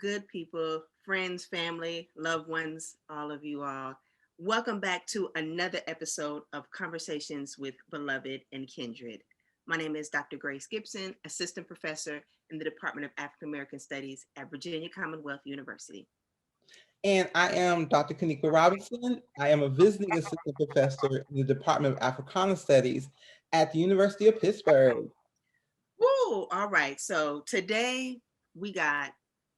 good people, friends, family, loved ones, all of you all. Welcome back to another episode of Conversations with Beloved and Kindred. My name is Dr. Grace Gipson, Assistant Professor in the Department of African American Studies at Virginia Commonwealth University. And I am Dr. Kanika Robinson. I am a visiting assistant professor in the Department of Africana Studies at the University of Pittsburgh. Woo! All right. So today we got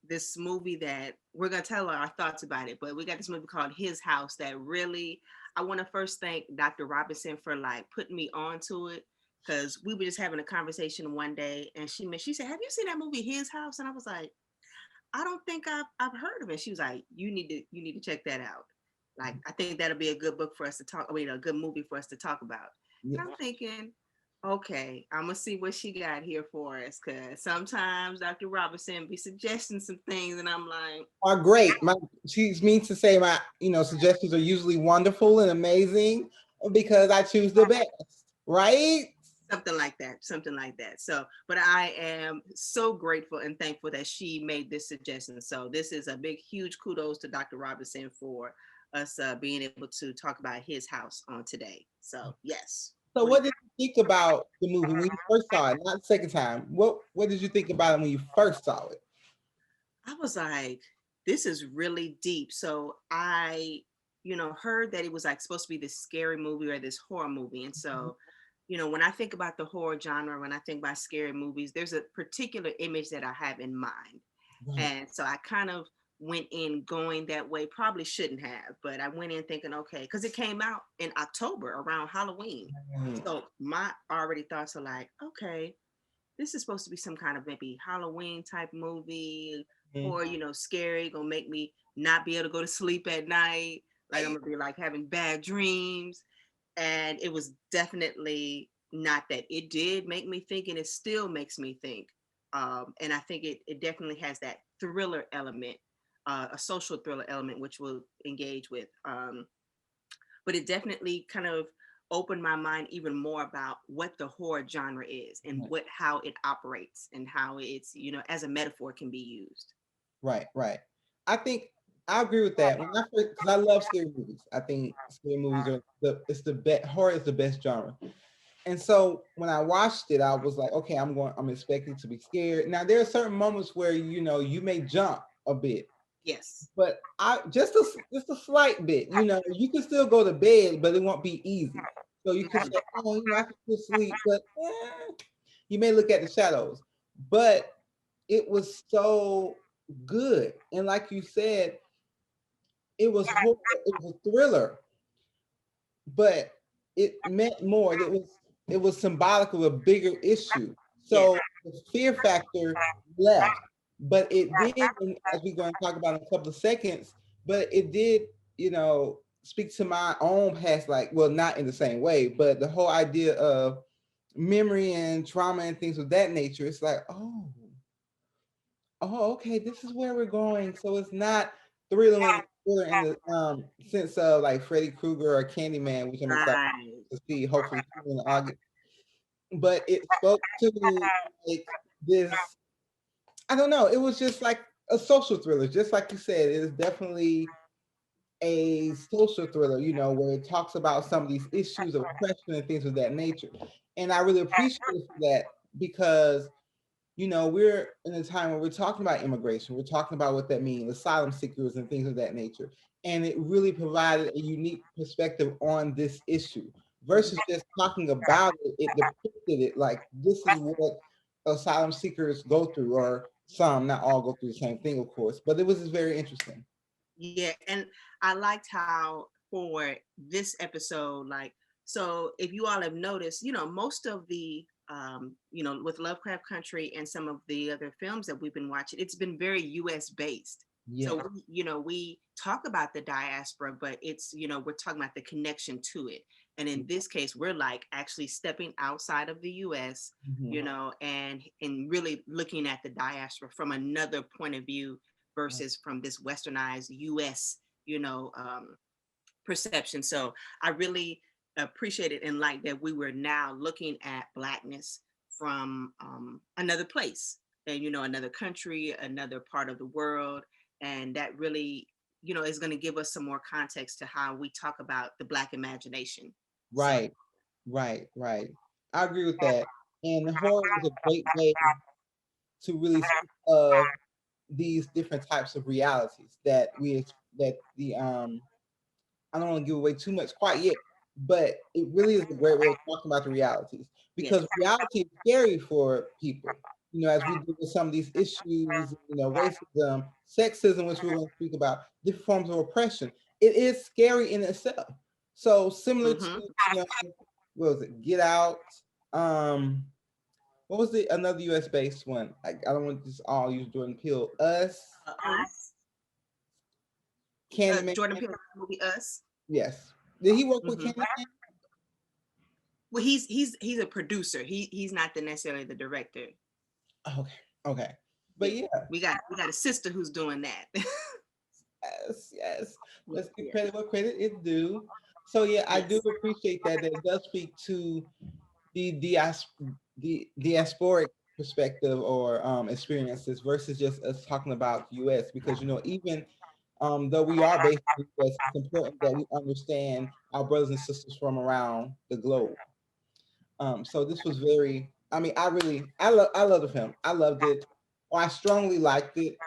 this movie that we're going to tell our thoughts about it, but we got this movie called His House that really, I want to first thank Dr. Robinson for like putting me onto it because we were just having a conversation one day and she said, "Have you seen that movie His House?" And I was like, "I don't think I've heard of it." She was like, "You need to check that out. Like, I think that'll be a good book for us to talk. I mean, a good movie for us to talk about." Yeah. And I'm thinking, okay, I'm gonna see what she got here for us, cause sometimes Dr. Robinson be suggesting some things, and I'm like, Are great. She means to say my suggestions are usually wonderful and amazing because I choose the best, right? something like that. So, but I am so grateful and thankful that she made this suggestion. So, this is a big, huge kudos to Dr. Robinson for us being able to talk about His House on today. So, yes. So what did you think about the movie when you first saw it? Not the second time. What did you think about it when you first saw it? I was like, this is really deep. So I, heard that it was like supposed to be this scary movie or this horror movie. And so, when I think about the horror genre, when I think about scary movies, there's a particular image that I have in mind. Right. And so I kind of went in going that way, probably shouldn't have, but I went in thinking, okay, because it came out in October around Halloween. Right. So my already thoughts are like, okay, this is supposed to be some kind of maybe Halloween type movie, Mhm. or scary, gonna make me not be able to go to sleep at night. Like I'm gonna be like having bad dreams. And it was definitely not that. It did make me think, and it still makes me think. And I think it definitely has that thriller element, a social thriller element, which we'll engage with. But it definitely kind of opened my mind even more about what the horror genre is and Right. how it operates and how it's as a metaphor can be used. Right, right. I think I agree with that. When I first, because I love scary movies. I think scary movies are the best. Horror is the best genre. And so when I watched it, I was like, okay, I'm expecting to be scared. Now there are certain moments where you may jump a bit, Yes. but I just a slight bit. You can still go to bed, but it won't be easy. So you can Mhm. say, oh, I can still sleep, but you may look at the shadows. But it was so good, and like you said, it was horror, it was a thriller, but it meant more. It was symbolic of a bigger issue. Yes. So the fear factor left, but it did, and as we're going to talk about in a couple of seconds, but it did, speak to my own past, like, well, not in the same way, but the whole idea of memory and trauma and things of that nature. It's like, oh, okay, this is where we're going. So it's not thriller in the sense of like Freddy Krueger or Candyman, which I'm excited Right. to see hopefully soon in August. But it spoke to like this, I don't know, it was just like a social thriller, just like you said, it is definitely a social thriller, where it talks about some of these issues of oppression and things of that nature. And I really appreciate that because we're in a time where we're talking about immigration. We're talking about what that means, asylum seekers and things of that nature. And it really provided a unique perspective on this issue versus just talking about it. It depicted it like this is what asylum seekers go through, or some, not all go through the same thing, of course. But it was just very interesting. Yeah, and I liked how for this episode, like, so if you all have noticed, most of the with Lovecraft Country and some of the other films that we've been watching, it's been very US based. So Yeah. we talk about the diaspora, but it's we're talking about the connection to it. And in this case, we're like actually stepping outside of the US, Mhm. and really looking at the diaspora from another point of view Right. versus from this westernized US, perception. So I really appreciate it and like that we were now looking at Blackness from another place. and another country, another part of the world, and that really is going to give us some more context to how we talk about the Black imagination. So Right, right. I agree with that. And horror is a great way to really speak of these different types of realities that that the I don't want to give away too much quite yet, but it really is a great way of talking about the realities yes. because reality is scary for people. As we deal with some of these issues, racism, sexism, which we're going to speak about, different forms of oppression, it is scary in itself. So similar to, Mm-hmm. what was it? Get Out. Um, what was the another U.S. based one? I don't want to just all use Jordan Peele. Us, Us. Candyman. Jordan Peele movie Us. Yes. Did he work with Mm-hmm. Candyman? Well, he's a producer. He's not necessarily the director. Okay. Okay. But Yeah, yeah, we got a sister who's doing that. yes. Let's give Yeah. credit where credit is due. So yeah, I do Yes. appreciate that. That it does speak to the diasporic perspective or experiences versus just us talking about the US because even though we are based in the US, it's important that we understand our brothers and sisters from around the globe. So this was very. I mean, I love the film. I loved it. Or I strongly liked it.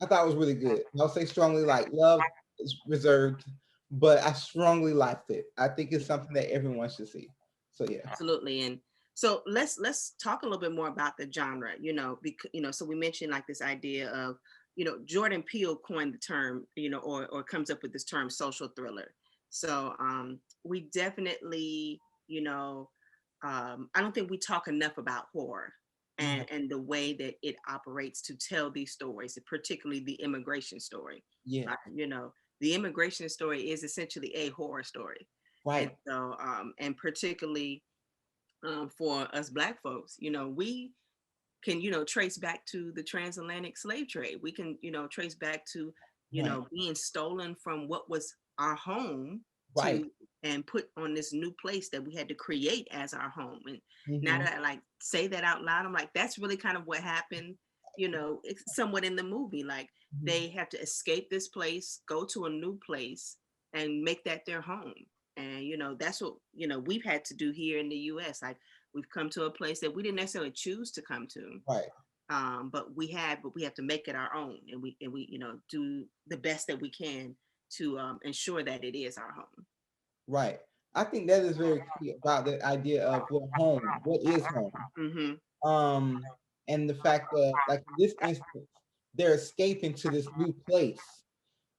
I thought it was really good. I'll say strongly like love is reserved, but I strongly liked it. I think it's something that everyone should see. So yeah. Absolutely. And so let's talk a little bit more about the genre. Because so we mentioned like this idea of Jordan Peele coined the term, or comes up with this term social thriller. So we definitely, I don't think we talk enough about horror Mhm. and the way that it operates to tell these stories, particularly the immigration story. Yeah. The immigration story is essentially a horror story. And Right. so, and particularly for us Black folks, we can, trace back to the transatlantic slave trade. We can, trace back to, Right. being stolen from what was our home Right. to and put on this new place that we had to create as our home. And now Hmm. that I like say that out loud, I'm like, that's really kind of what happened, it's somewhat in the movie. Like they have to escape this place, go to a new place, and make that their home. And that's what we've had to do here in the US. Like we've come to a place that we didn't necessarily choose to come to, Right. but we have to make it our own, and we do the best that we can to ensure that it is our home. Right. I think that is very key about the idea of what home. What is home? Mm-hmm. Um, and the fact that, like in this instance, they're escaping to this new place.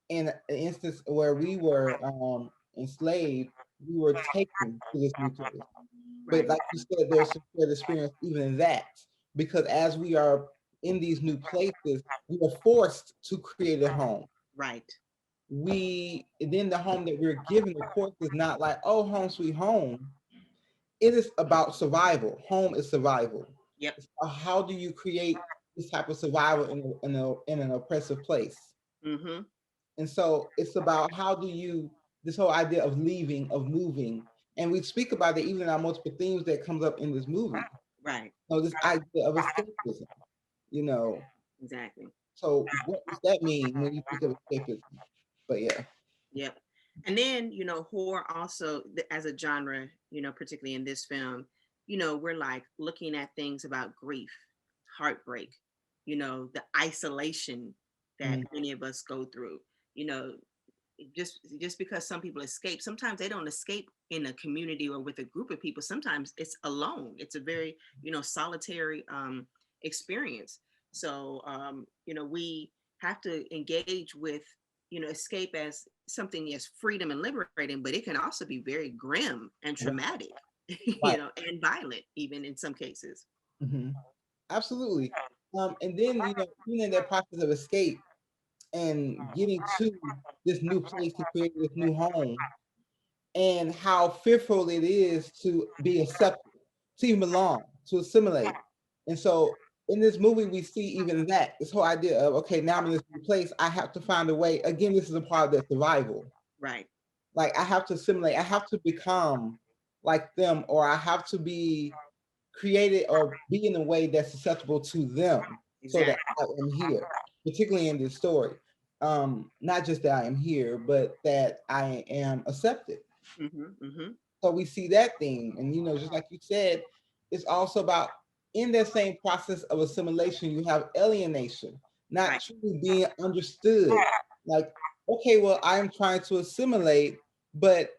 In an instance where we were enslaved, we were taken to this new place. But Right. like you said, there's some shared experience even in that, because as we are in these new places, we are forced to create a home. Right. We then the home that we're given, of course, is not like, oh, home sweet home. It is about survival. Home is survival. Yep. It's about how do you create this type of survival in an oppressive place? Mm-hmm. And so it's about how do you this whole idea of leaving, of moving, and we speak about it even in our multiple themes that comes up in this movie. Right. So this idea of escapism, you know. Exactly. So what does that mean when you think of escapism? But yeah. Yep. And then, horror also as a genre, particularly in this film, we're like looking at things about grief, heartbreak, the isolation that Mm, many of us go through. You know, just because some people escape, sometimes they don't escape in a community or with a group of people. Sometimes it's alone. It's a very, solitary experience. So, we have to engage with, escape as something as freedom and liberating, but it can also be very grim and right. traumatic, Right. and violent, even in some cases. Hmm. Absolutely. And then even in that process of escape and getting to this new place to create this new home, and how fearful it is to be accepted, to even belong, to assimilate. And so in this movie, we see even that this whole idea of, okay, now I'm in this new place. I have to find a way. Again, this is a part of the survival. Right. Like I have to assimilate. I have to become like them, or I have to be created or be in a way that's acceptable to them. so that Exactly. I am here, particularly in this story. Not just that I am here, but that I am accepted. Mm-hmm. So we see that thing. And, just like you said, it's also about in that same process of assimilation, you have alienation, not Right. truly being understood. Like, okay, well, I'm trying to assimilate, but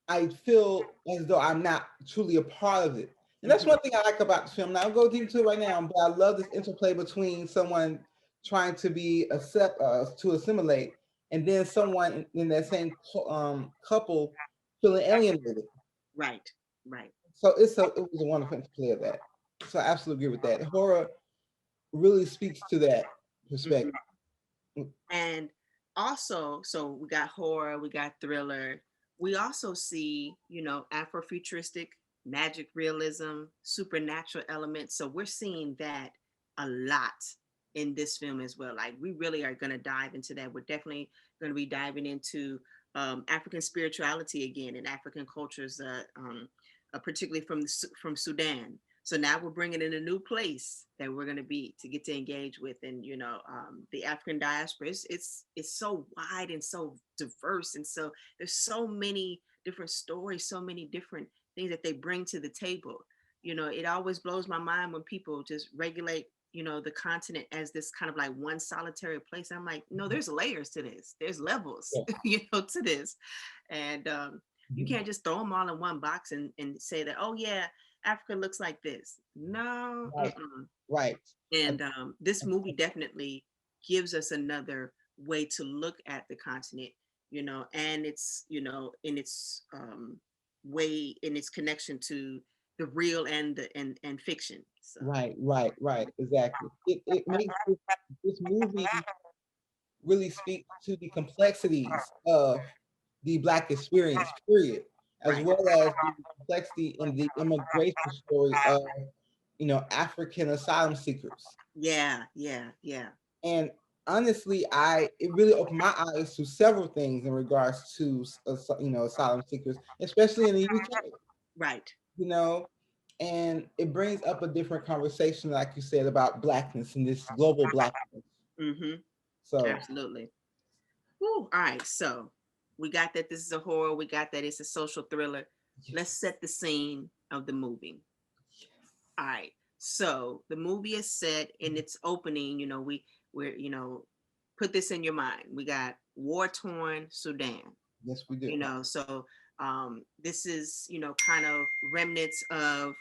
I feel as though I'm not truly a part of it. And that's Mm-hmm. one thing I like about the film. Now, I'll go deep into it right now, but I love this interplay between someone trying to to assimilate, and then someone in that same couple feeling alienated. Right. Right. So it was a wonderful interplay of that. So I absolutely agree with that. Horror really speaks to that Mm-hmm. perspective. And also, so we got horror, we got thriller. We also see, Afrofuturistic, magic realism, supernatural elements. So we're seeing that a lot in this film as well. Like we really are going to dive into that. We're definitely going to be diving into African spirituality again and African cultures, particularly from Sudan. So now we're bringing in a new place that we're going to be to get to engage with, and the African diaspora. It's so wide and so diverse, and so there's so many different stories, so many different things that they bring to the table. It always blows my mind when people just regulate the continent as this kind of like one solitary place. I'm like, no, there's layers to this. There's levels, Yeah. to this, and you Mhm. can't just throw them all in one box and say that, oh yeah, Africa looks like this. No. Right, right. I- And this movie definitely gives us another way to look at the continent, and it's, in its way, in its connection to the real and and fiction. So right, exactly. It makes this movie really speaks to the complexities of the Black experience, period, as right. well as the complexity in the immigration story of, African asylum seekers. Yeah. And honestly, it really opened my eyes to several things in regards to asylum seekers, especially in the UK. Right. You know, and it brings up a different conversation, like you said, about blackness and this global blackness. Mm-hmm. So Absolutely. Whew. All right, so we got that this is a horror, we got that it's a social thriller. Let's yes, set the scene of the movie. All right. So the movie is set in its opening, we're, put this in your mind. We got war-torn Sudan, yes, we do. so this is, kind of remnants of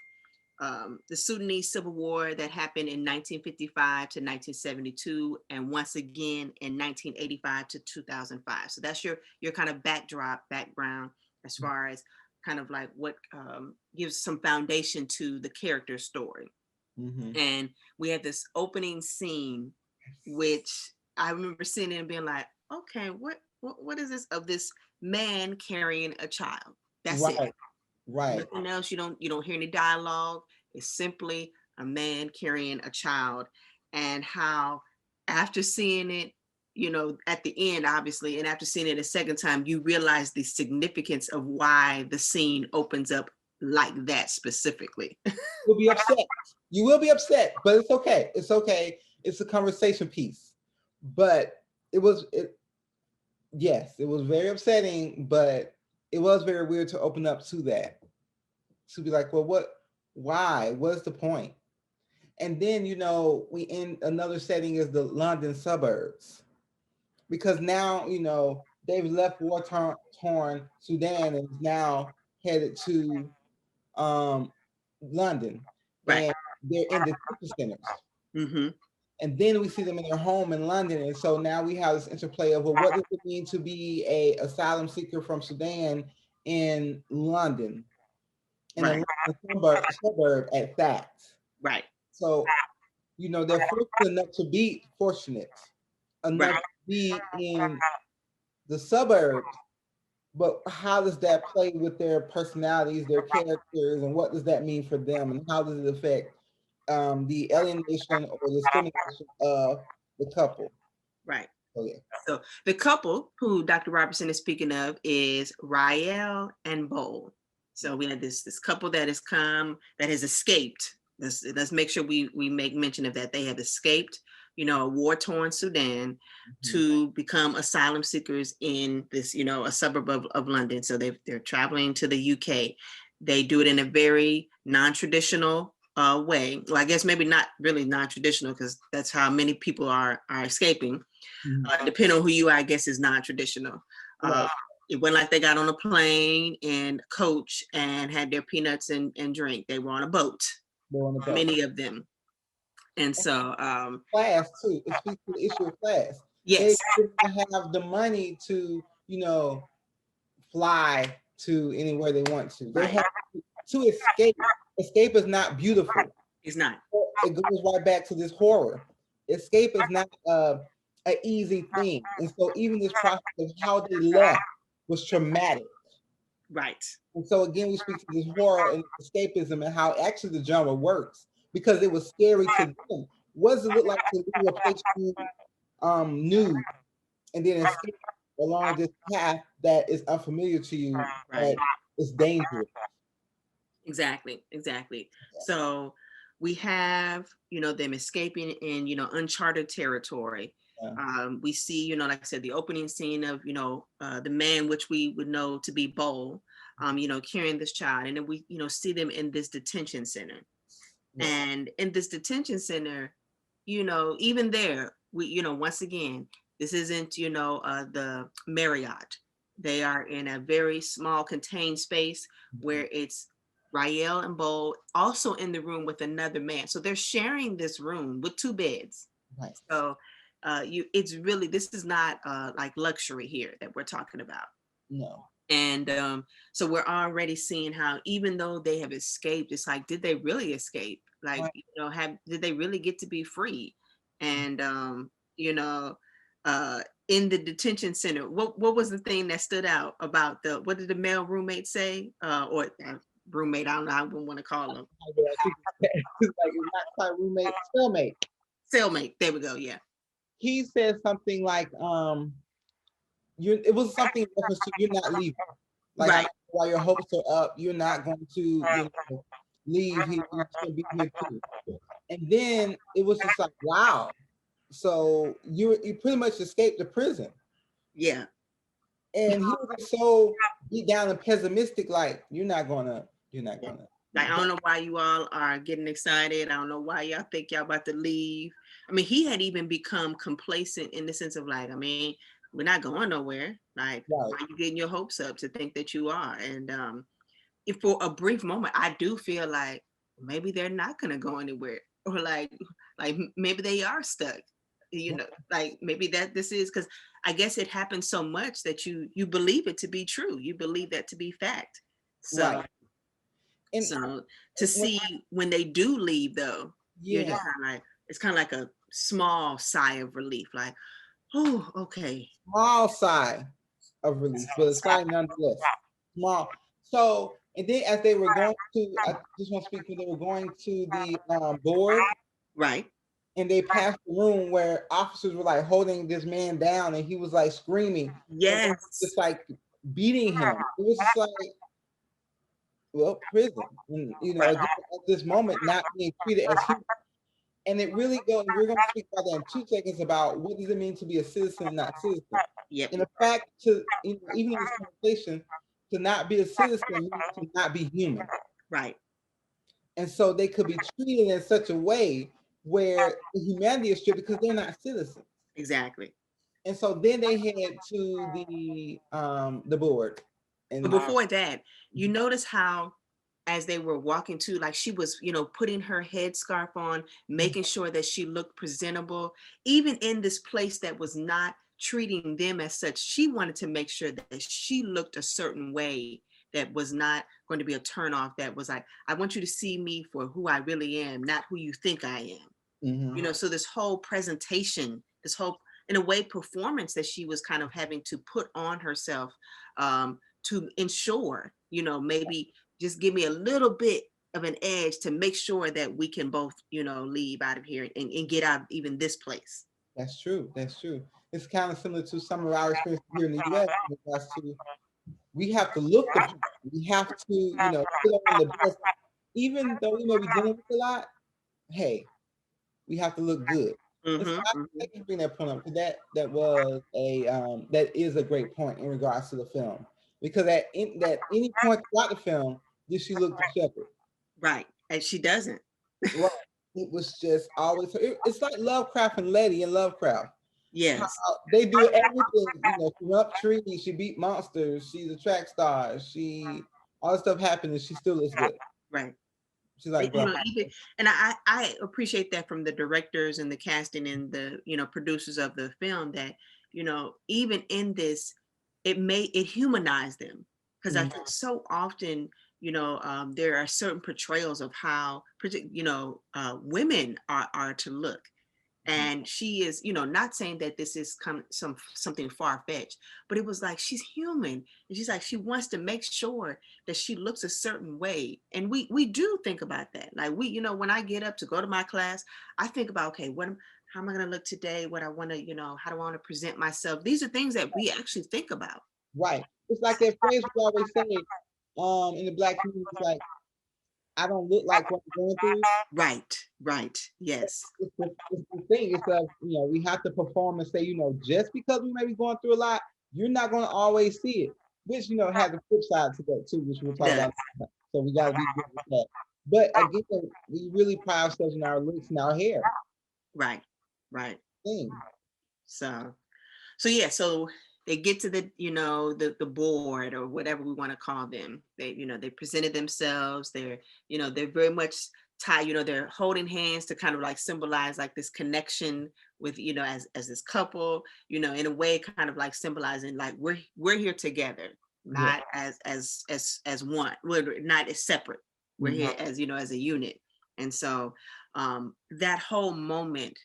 the Sudanese Civil War that happened in 1955 to 1972, and once again in 1985 to 2005. So that's your kind of background as far as kind of like what gives some foundation to the character story. Mm-hmm. And we have this opening scene, which I remember seeing it and being like, okay, what is this of this man carrying a child? That's it. Right, right, Nothing else. You don't hear any dialogue. It's simply a man carrying a child, and how after seeing it, at the end, obviously, and after seeing it a second time, you realize the significance of why the scene opens up like that specifically. you'll be upset. You will be upset, but it's okay. It's okay. It's a conversation piece. But it yes, it was very upsetting, but it was very weird to open up to that. To be like, well, why? What's the point? And then, we in another setting is the London suburbs. Because now, they've left war torn Sudan and is now headed to um, London, Right. and they're in detention centers. Mm-hmm. And then we see them in their home in London, and so now we have this interplay of, well, what does it mean to be a asylum seeker from Sudan in London, in a Right. London suburb at that? Right. So they're fortunate enough Right. to be in the suburbs, but how does that play with their personalities, their characters, and what does that mean for them, and how does it affect the alienation or discrimination of the couple? Right. So yeah, So the couple who Dr. Robertson is speaking of is Rael and Bowl. So we have this couple that has escaped let's make sure we make mention of that. They have escaped, a war-torn Sudan to become asylum seekers in this, a suburb of London. So they're traveling to the UK. They do it in a very non-traditional way. Well, I guess maybe not really non-traditional, because that's how many people are escaping. Depending on who you are, I guess is non-traditional. It went like they got on a plane and coach and had their peanuts and drink. They were on a boat, many of them. And so class too. It speaks to the issue of class. yes, They didn't have the money to, fly to anywhere they want to. They have to escape. Escape is not beautiful. it's not. It goes right back to this horror. Escape is not an easy thing. And so even this process of how they left was traumatic. Right. And so again, we speak to this horror and escapism and how actually the genre works, because it was scary to them. What does it look like to leave a place you knew and then escape along this path that is unfamiliar to you, that is dangerous? Exactly. So we have, them escaping in, uncharted territory. We see, like I said, the opening scene of, the man, which we would know to be Bowl, carrying this child. And then we, see them in this detention center. And in this detention center, even there, we, once again, this isn't, the Marriott. They are in a very small contained space where it's Rael and Bowl also in the room with another man. So they're sharing this room with 2 beds. So it's really, this is not like luxury here that we're talking about. No. And so we're already seeing how, even though they have escaped, it's like, did they really escape? Like, did they really get to be free? And in the detention center, what was the thing that stood out about what did the male roommate say? Or roommate, I don't know, I wouldn't want to call him. Like, not quite roommate, cellmate. Cellmate, there we go, yeah. He said something like, it was something in reference to you're not leaving. Like, while your hopes are up, you're not going to leave. He's going to be here too. And then it was just like, wow. So you pretty much escaped the prison. Yeah. And he was so beat down and pessimistic, like, you're not gonna. Like, I don't know why you all are getting excited. I don't know why y'all think y'all about to leave. I mean, he had even become complacent in the sense of like, I mean, we're not going nowhere. Like, why are you getting your hopes up to think that you are? And if for a brief moment, I do feel like maybe they're not gonna go anywhere, or like maybe they are stuck. Like maybe that this is, because I guess it happens so much that you believe it to be true. You believe that to be fact. So. And so to see when they do leave, though, you're just kind of like, it's kind of like a small sigh of relief, like, oh, okay. Small sigh of relief, but a sigh nonetheless. Small. So, and then as they were going to, I just want to speak when they were going to the board. Right. And they passed the room where officers were like holding this man down and he was like screaming. Yes. Just like beating him. It was just like, well, prison, and, at this moment, not being treated as human. And it really goes, we're going to speak about that in 2 seconds about what does it mean to be a citizen and not citizen. Yep. And the fact to, even in this conversation, to not be a citizen means to not be human. Right. And so they could be treated in such a way where the humanity is stripped because they're not citizens. Exactly. And so then they head to the board. But before that, you notice how, as they were walking to, like she was, putting her headscarf on, making sure that she looked presentable, even in this place that was not treating them as such. She wanted to make sure that she looked a certain way that was not going to be a turnoff, that was like, I want you to see me for who I really am, not who you think I am. Mm-hmm. So this whole presentation, this whole, in a way, performance that she was kind of having to put on herself, to ensure, maybe just give me a little bit of an edge to make sure that we can both, leave out of here and get out of even this place. That's true. It's kind of similar to some of our experience here in the U.S. in regards to, we have to look the part. We have to, put on the best even though we may be dealing with a lot, hey, we have to look good. And so I can bring that point up because that was a that is a great point in regards to the film, because at any point throughout the film did she look disheveled? Right, and she doesn't. Right. It was just always it's like Lovecraft and Letty in Lovecraft. How Yes, they do everything, she run up trees, she beat monsters, she's a track star, she all this stuff happened and she still looks good. right. She's like, bro, Even, and I appreciate that from the directors and the casting and the producers of the film, that even in this, it humanized them, because I think so often there are certain portrayals of how women are to look. And she is not saying that this is something far-fetched, but it was like she's human, and she's like, she wants to make sure that she looks a certain way. And we do think about that, like when I get up to go to my class, I think about, okay, how am I going to look today, what I want to how do I want to present myself. These are things that we actually think about. right. It's like that phrase we always say in the Black community, it's like, I don't look like what I'm going through. Right, yes. It's the thing. It's that we have to perform and say, just because we may be going through a lot, you're not going to always see it. Which has a flip side to that too, which we'll talk about. So we got to be good with that. But again, we really pride ourselves in our looks and our hair. Right. Thing. So yeah, so they get to the board, or whatever we want to call them. They presented themselves. They're very much tied. They're holding hands to kind of like symbolize like this connection with as this couple. In a way, kind of like symbolizing like we're here together, not as one. We're not as separate. We're here as a unit. And so that whole moment.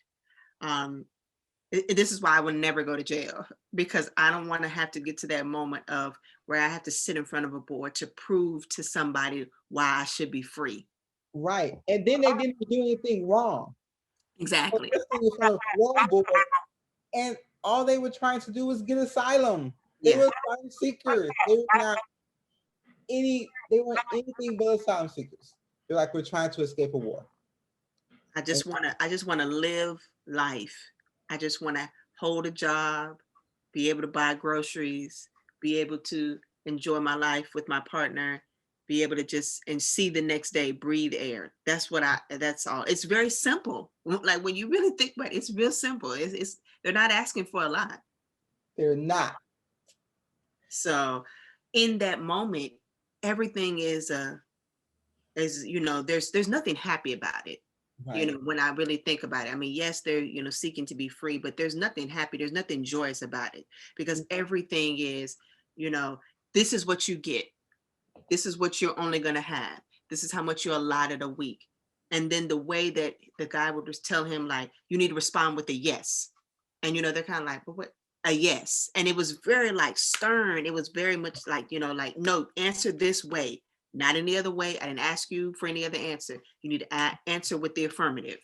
This is why I would never go to jail, because I don't want to have to get to that moment of where I have to sit in front of a board to prove to somebody why I should be free. Right. And then they didn't do anything wrong. Exactly. In front of a board, and all they were trying to do was get asylum. They were asylum seekers. They weren't anything but asylum seekers. They're like, we're trying to escape a war. I just want to live life. I just want to hold a job, be able to buy groceries, be able to enjoy my life with my partner, be able to just and see the next day, breathe air. That's all. It's very simple. Like when you really think about it, it's real simple. They're not asking for a lot. They're not. So in that moment, everything is there's nothing happy about it. Right. When I really think about it, I mean, yes, they're seeking to be free, but there's nothing happy, there's nothing joyous about it, because everything is this is what you get, this is what you're only going to have, this is how much you're allotted a week. And then the way that the guy would just tell him, like, you need to respond with a yes, and they're kind of like, well, what, a yes? And it was very like stern. It was very much like like, no, answer this way, not any other way. I didn't ask you for any other answer. You need to answer with the affirmative.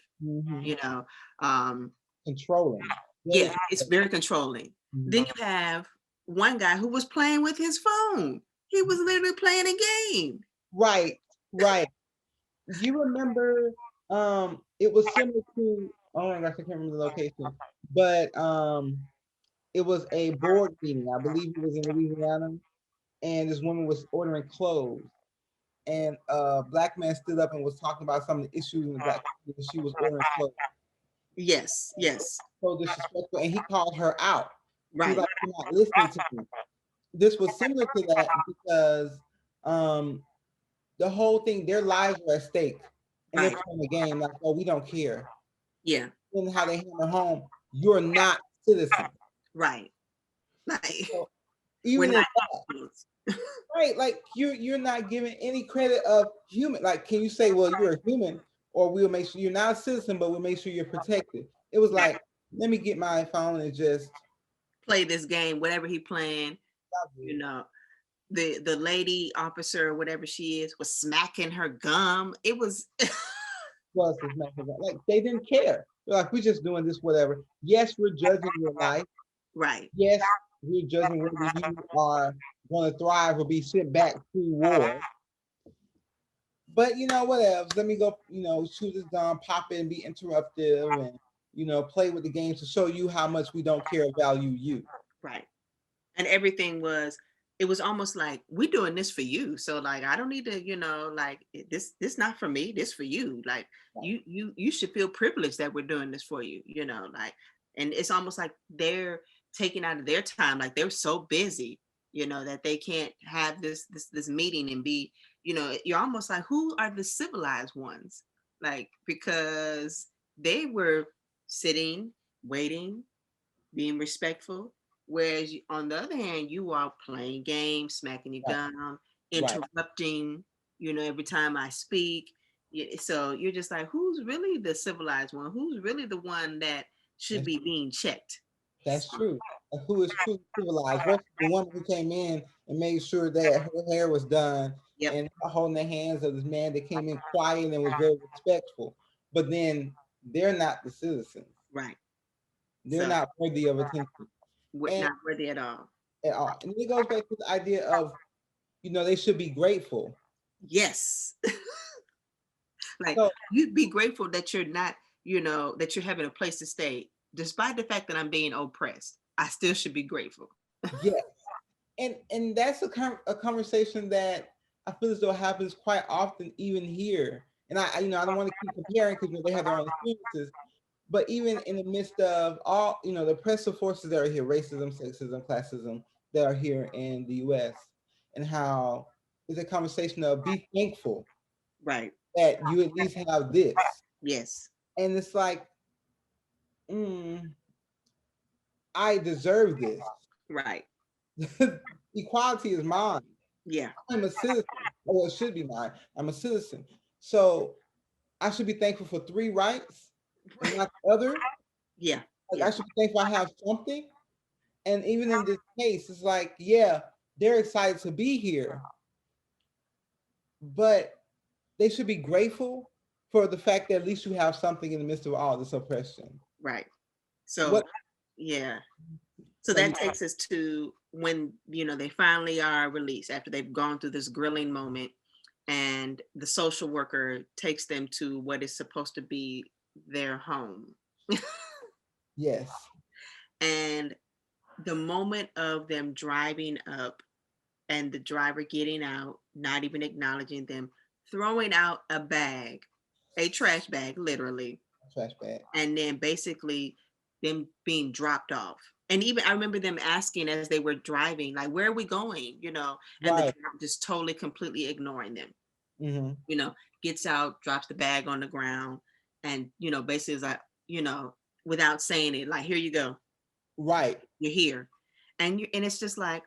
Controlling. Yeah, it's very controlling. Then you have one guy who was playing with his phone. He was literally playing a game. Right. Do you remember it was similar to, oh my gosh, I can't remember the location, but it was a board meeting. I believe it was in Louisiana, and this woman was ordering clothes, and a Black man stood up and was talking about some of the issues in the Black community. She was ordering clothes. Yes. So disrespectful, and he called her out. Right. He was like, you're not listening to me. This was similar to that because the whole thing, their lives were at stake, and they're playing the game like, oh, we don't care. Yeah. And how they hammer home, you're not citizens. Right. Like, so even if right, like you're not giving any credit of human. Like, can you say, well, you're a human, or we'll make sure you're not a citizen, but we'll make sure you're protected. It was like, let me get my phone and just play this game, whatever he playing. The lady officer or whatever she is was smacking her gum. It was like they didn't care. They're like, we're just doing this, whatever. Yes, we're judging your life. Right. Yes, we're judging whether you are going to thrive or be sent back to war. But whatever. Let me go, shoot this gun, pop it, and be interruptive, and play with the games to show you how much we don't care or value you. Right. And everything was, it was almost like, we're doing this for you. So like, I don't need to, like this not for me, this for you. Like Right. you should feel privileged that we're doing this for you, like, and it's almost like they're taking out of their time, like they're so busy, that they can't have this meeting and be, you're almost like, who are the civilized ones? Like, because they were sitting, waiting, being respectful. Whereas on the other hand, you are playing games, smacking your Right. gum, Right. interrupting, every time I speak. So you're just like, who's really the civilized one? Who's really the one that should That's, be being checked? that's true. And who is truly civilized? Versus the woman who came in and made sure that her hair was done Yep. and holding the hands of this man that came in quiet and was very respectful. But then they're not the citizens. Right. They're So not worthy of attention and not worthy at all. at all. And it goes back to the idea of, they should be grateful. Yes. Like, So you'd be grateful that you're not, that you're having a place to stay. Despite the fact that I'm being oppressed, I still should be grateful. yes, and that's a conversation that I feel as though happens quite often, even here. And I don't want to keep comparing because they have their own experiences. But even in the midst of all, the oppressive forces that are here, racism, sexism, classism, that are here in the U.S., and how it's a conversation of be thankful Right. that you at least have this. Yes. And it's like, mm, I deserve this. Right. Equality is mine. Yeah. I'm a citizen. Well, it should be mine. I'm a citizen. So I should be thankful for 3 rights and not the other. Yeah. Like Yeah. I should be thankful I have something. And even in this case, it's like, yeah, they're excited to be here, but they should be grateful for the fact that at least you have something in the midst of all this oppression. Right. So What? yeah. So So that takes us to when, they finally are released after they've gone through this grilling moment, and the social worker takes them to what is supposed to be their home. yes, And the moment of them driving up and the driver getting out, not even acknowledging them, throwing out a trash bag, literally, trash bag. and then basically them being dropped off. And even I remember them asking as they were driving, like, where are we going? And the Right. driver just totally, completely ignoring them. Mm-hmm. Gets out, drops the bag on the ground, and basically is like, without saying it, like, here you go. Right. You're here. And it's just like,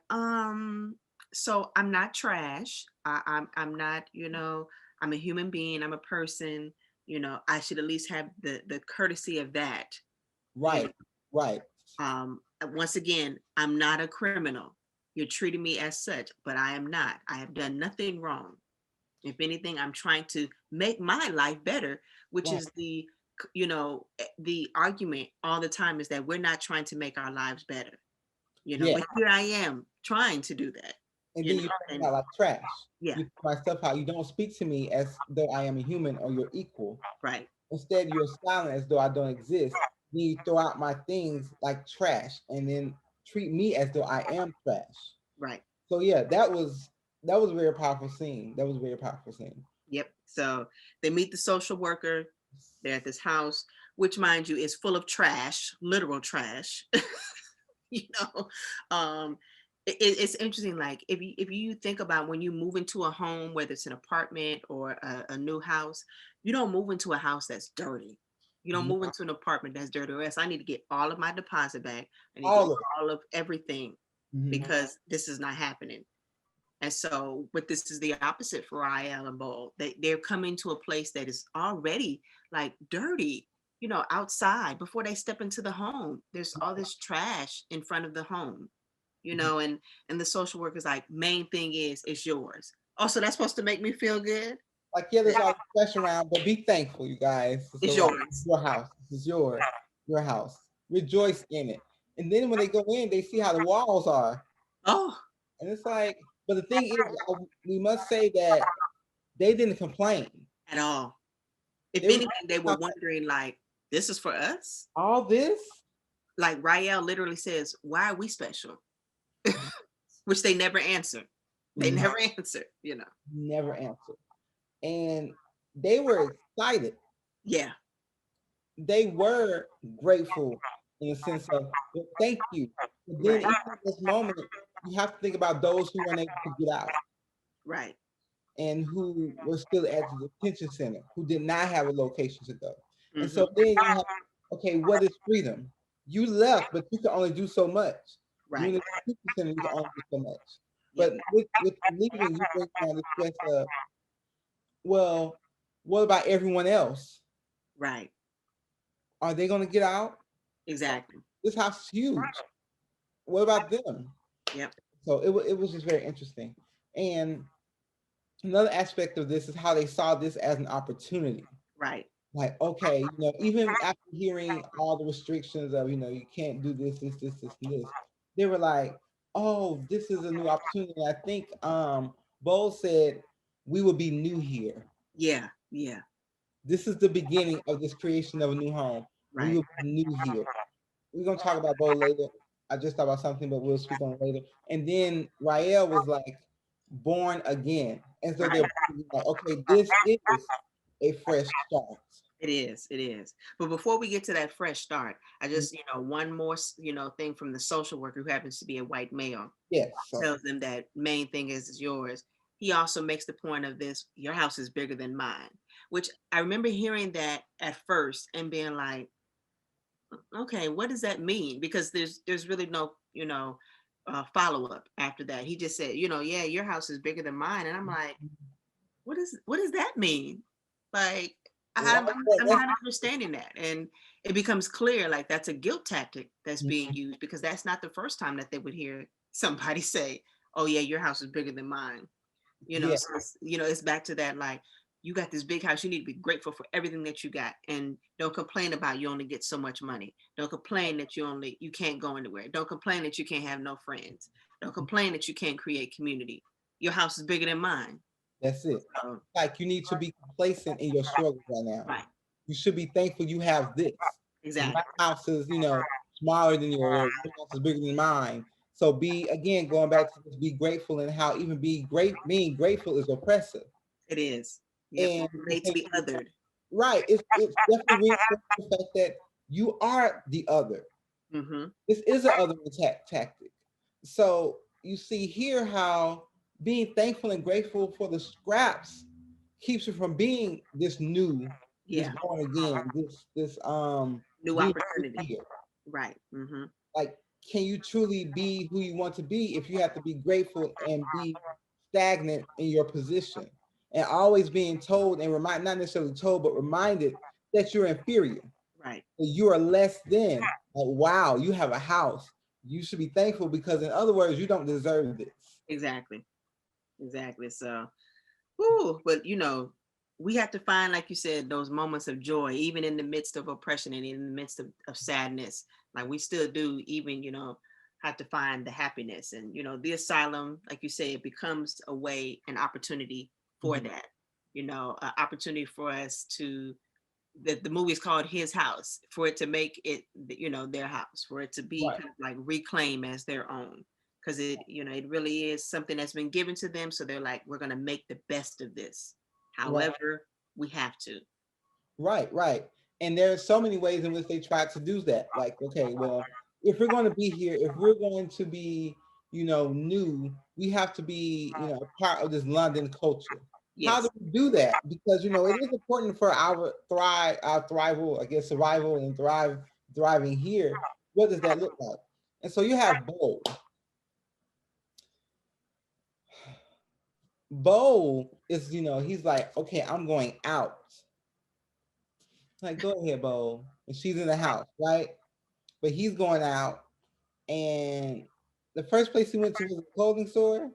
so I'm not trash. I'm not, I'm a human being, I'm a person, I should at least have the courtesy of that. Right. Right. Once again, I'm not a criminal. You're treating me as such, but I am not. I have done nothing wrong. If anything, I'm trying to make my life better, which Right. is the argument all the time, is that we're not trying to make our lives better. Yeah. But here I am trying to do that. And then you talk about like trash. Yeah. You put my stuff out. You don't speak to me as though I am a human or you're equal. Right. Instead, you're silent as though I don't exist. Then you throw out my things like trash and then treat me as though I am trash. Right. So yeah, that was a very powerful scene. That was a very powerful scene. Yep. So they meet the social worker. They're at this house, which, mind you, is full of trash, literal trash. you know, it's interesting. Like, if you think about when you move into a home, whether it's an apartment or a new house, you don't move into a house that's dirty. You don't move into an apartment that's dirty, or else I need to get all of my deposit back. I need to get all of everything, because this is not happening. And so, but this is the opposite for IL and Bowl. They're coming to a place that is already like dirty, outside before they step into the home. There's all this trash in front of the home, and the social worker's like, main thing is, it's yours. Also, that's supposed to make me feel good. Like, yeah, there's all the trash around, but be thankful, you guys. It's yours. Your house. This is your house. Rejoice in it. And then when they go in, they see how the walls are. Oh. And it's like, but the thing is, we must say that They didn't complain at all. If they were anything, they were wondering like, this is for us? all this. Like Rael literally says, why are we special? Which they never answer. They Mhm. never answer, you know. Never answered, and they were excited. Yeah, They were grateful in the sense of, well, thank you. But then right, even in this moment, you have to think about those who weren't able to get out right. and who were still at the detention center, who did not have a location to go. And so Hmm. then you have, okay, what is freedom? You left, but you can only do so much. You in Right. the detention center, you can only do so much. Yep. But with leaving, you bring down the stress of, well, what about everyone else? Right. Are they going to get out? Exactly. This house is huge. What about them? Yep. So it was just very interesting. And another aspect of this is how they saw this as an opportunity. Right. Like, okay, even after hearing all the restrictions of, you can't do this, and this, they were like, oh, this is a new opportunity. And I think Bowles said, we will be new here. Yeah. Yeah. This is the beginning of this creation of a new home. We Right. will be new here. We're gonna talk about Bo later. I just thought about something, but we'll speak on it later. And then Rael was like, born again. And so Right. they're like, okay, this is a fresh start. It is. It is. But before we get to that fresh start, I Mhm. just, one more, thing from the social worker who happens to be a white male Yes. So tells them that main thing is yours. He also makes the point of this, your house is bigger than mine, which I remember hearing that at first and being like, okay, what does that mean? Because there's really no, follow up after that. He just said, yeah, your house is bigger than mine. And I'm like, what does that mean? Like, right, I'm not understanding that. And it becomes clear like that's a guilt tactic that's being used because that's not the first time that they would hear somebody say, oh yeah, your house is bigger than mine. yeah, So it's back to that, like, you got this big house, you need to be grateful for everything that you got, and don't complain about you only get so much money. Don't complain that you can't go anywhere. Don't complain that you can't have no friends. Don't complain that you can't create community. Your house is bigger than mine. that's it. So, Like you need to be complacent in your struggle right now. right. You should be thankful you have this. My Exactly. house is, smaller than yours. Your house is bigger than mine. So be again going back to this, be grateful, and how even being grateful is oppressive. It is. Yep. And We're made to be othered. right, it's definitely reinforcing the fact that you are the other. Mm-hmm. This is an other tactic. So you see here how being thankful and grateful for the scraps keeps you from being this new, this Yeah. born again, this New being opportunity. here. Right. Mm-hmm. Like, can you truly be who you want to be if you have to be grateful and be stagnant in your position and always being told and not necessarily told, but reminded that you're inferior, Right. that you are less than. Like, wow, you have a house. You should be thankful because, in other words, you don't deserve this. Exactly. Exactly. So, whew, but we have to find, like you said, those moments of joy, even in the midst of oppression and in the midst of sadness. Like we still do, even, have to find the happiness. And, the asylum, like you say, it becomes a way, an opportunity for Mhm. that, an opportunity for us to, the movie is called His House, for it to make it, their house, for it to be Right. kind of like reclaim as their own. Because it really is something that's been given to them. So they're like, we're going to make the best of this. Right. However, we have to. Right, right. And there are so many ways in which they try to do that. Like, okay, well, if we're going to be here, if we're going to be, new, we have to be, a part of this London culture. How do Yes. we do that? Because it is important for our thrival, I guess, survival and thriving here. What does that look like? And so you have Bo. Bo is, he's like, okay, I'm going out. Like, go ahead, Bo. And she's in the house, right? But he's going out, and the first place he went to was a clothing store.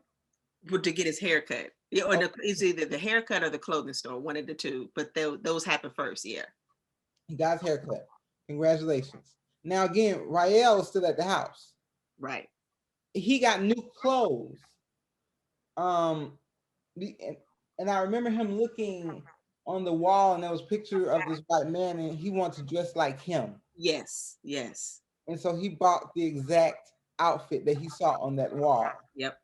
But to get his hair cut. Yeah, or Oh, it's either the haircut or the clothing store, one of the two. But those happen first. Yeah. he got his haircut. Congratulations. Now again, Rael is still at the house. Right. He got new clothes. Um, And I remember him looking on the wall, and there was a picture of this white man, and he wanted to dress like him. Yes, yes. And so he bought the exact outfit that he saw on that wall. Yep.